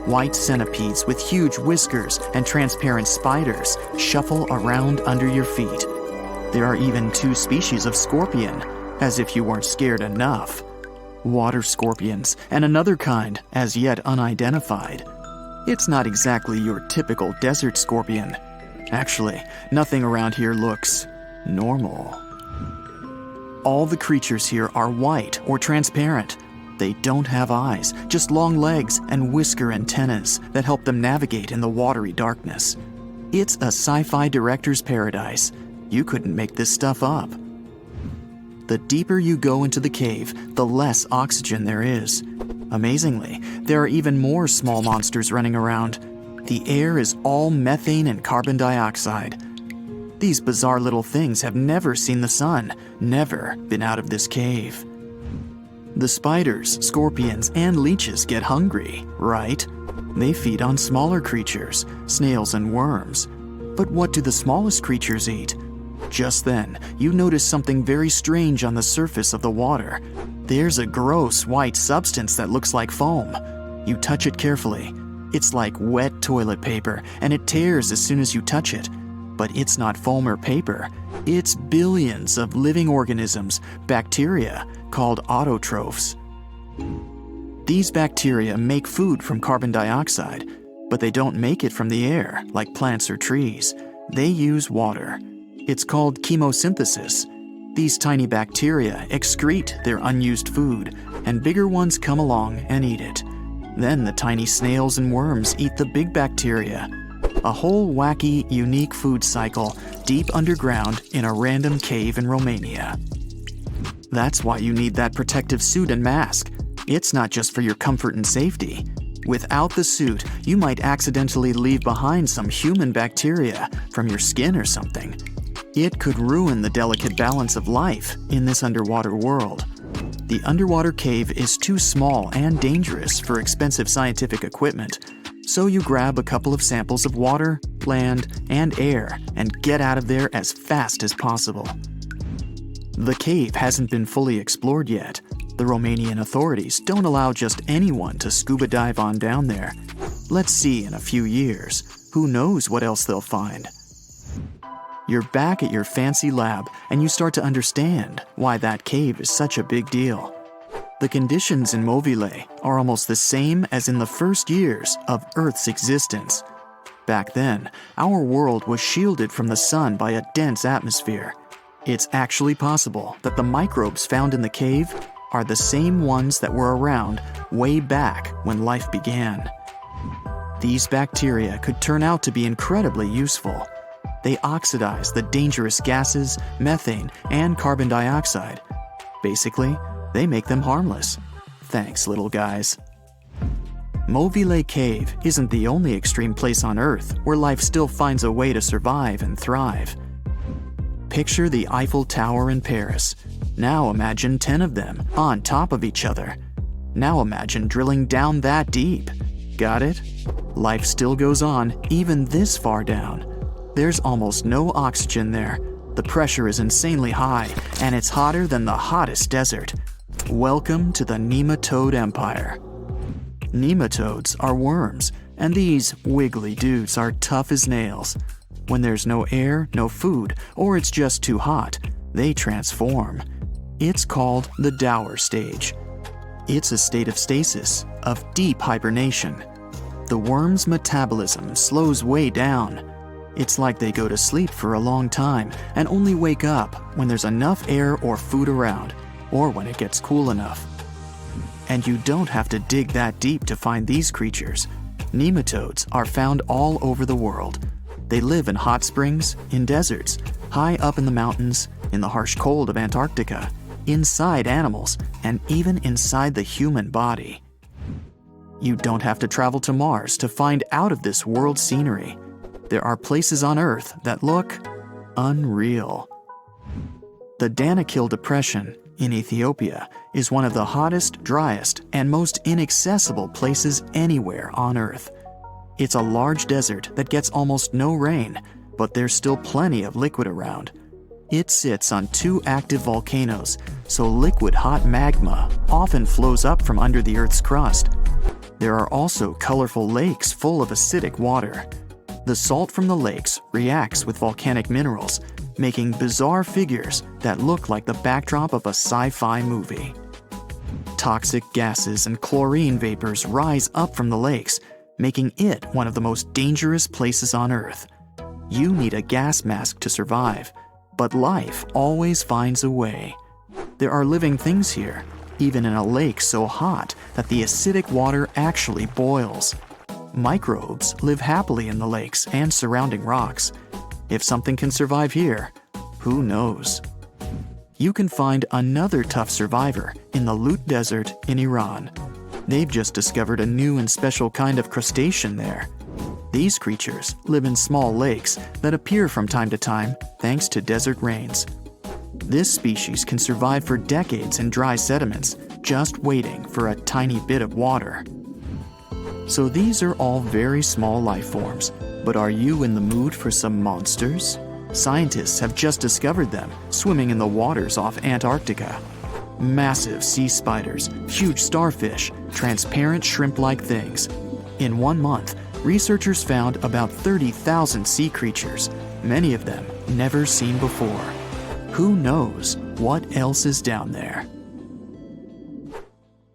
White centipedes with huge whiskers and transparent spiders shuffle around under your feet. There are even 2 species of scorpion, as if you weren't scared enough. Water scorpions, and another kind, as yet unidentified. It's not exactly your typical desert scorpion. Actually, nothing around here looks normal. All the creatures here are white or transparent. They don't have eyes, just long legs and whisker antennas that help them navigate in the watery darkness. It's a sci-fi director's paradise. You couldn't make this stuff up. The deeper you go into the cave, the less oxygen there is. Amazingly, there are even more small monsters running around. The air is all methane and carbon dioxide. These bizarre little things have never seen the sun, never been out of this cave. The spiders, scorpions, and leeches get hungry, right? They feed on smaller creatures, snails and worms. But what do the smallest creatures eat? Just then, you notice something very strange on the surface of the water. There's a gross white substance that looks like foam. You touch it carefully. It's like wet toilet paper, and it tears as soon as you touch it. But it's not foam or paper. It's billions of living organisms, bacteria, called autotrophs. These bacteria make food from carbon dioxide, but they don't make it from the air like plants or trees. They use water. It's called chemosynthesis. These tiny bacteria excrete their unused food, and bigger ones come along and eat it. Then the tiny snails and worms eat the big bacteria. A whole wacky, unique food cycle deep underground in a random cave in Romania. That's why you need that protective suit and mask. It's not just for your comfort and safety. Without the suit, you might accidentally leave behind some human bacteria from your skin or something. It could ruin the delicate balance of life in this underwater world. The underwater cave is too small and dangerous for expensive scientific equipment, so you grab a couple of samples of water, land, and air and get out of there as fast as possible. The cave hasn't been fully explored yet. The Romanian authorities don't allow just anyone to scuba dive on down there. Let's see in a few years. Who knows what else they'll find? You're back at your fancy lab, and you start to understand why that cave is such a big deal. The conditions in Mobile are almost the same as in the first years of Earth's existence. Back then, our world was shielded from the sun by a dense atmosphere. It's actually possible that the microbes found in the cave are the same ones that were around way back when life began. These bacteria could turn out to be incredibly useful. They oxidize the dangerous gases, methane, and carbon dioxide. Basically, they make them harmless. Thanks, little guys. Mobile Cave isn't the only extreme place on Earth where life still finds a way to survive and thrive. Picture the Eiffel Tower in Paris. Now imagine 10 of them on top of each other. Now imagine drilling down that deep. Got it? Life still goes on even this far down. There's almost no oxygen there. The pressure is insanely high, and it's hotter than the hottest desert. Welcome to the nematode empire. Nematodes are worms, and these wiggly dudes are tough as nails. When there's no air, no food, or it's just too hot, they transform. It's called the dour stage. It's a state of stasis, of deep hibernation. The worm's metabolism slows way down. It's like they go to sleep for a long time and only wake up when there's enough air or food around, or when it gets cool enough. And you don't have to dig that deep to find these creatures. Nematodes are found all over the world. They live in hot springs, in deserts, high up in the mountains, in the harsh cold of Antarctica, inside animals, and even inside the human body. You don't have to travel to Mars to find out of this world scenery. There are places on Earth that look unreal. The Danakil Depression in Ethiopia is one of the hottest, driest, and most inaccessible places anywhere on Earth. It's a large desert that gets almost no rain, but there's still plenty of liquid around. It sits on 2 active volcanoes, so liquid hot magma often flows up from under the Earth's crust. There are also colorful lakes full of acidic water. The salt from the lakes reacts with volcanic minerals, making bizarre figures that look like the backdrop of a sci-fi movie. Toxic gases and chlorine vapors rise up from the lakes, making it one of the most dangerous places on Earth. You need a gas mask to survive, but life always finds a way. There are living things here, even in a lake so hot that the acidic water actually boils. Microbes live happily in the lakes and surrounding rocks. If something can survive here, who knows? You can find another tough survivor in the Lut Desert in Iran. They've just discovered a new and special kind of crustacean there. These creatures live in small lakes that appear from time to time thanks to desert rains. This species can survive for decades in dry sediments, just waiting for a tiny bit of water. So these are all very small life forms, but are you in the mood for some monsters? Scientists have just discovered them swimming in the waters off Antarctica. Massive sea spiders, huge starfish, transparent shrimp-like things. In 1 month, researchers found about 30,000 sea creatures, many of them never seen before. Who knows what else is down there?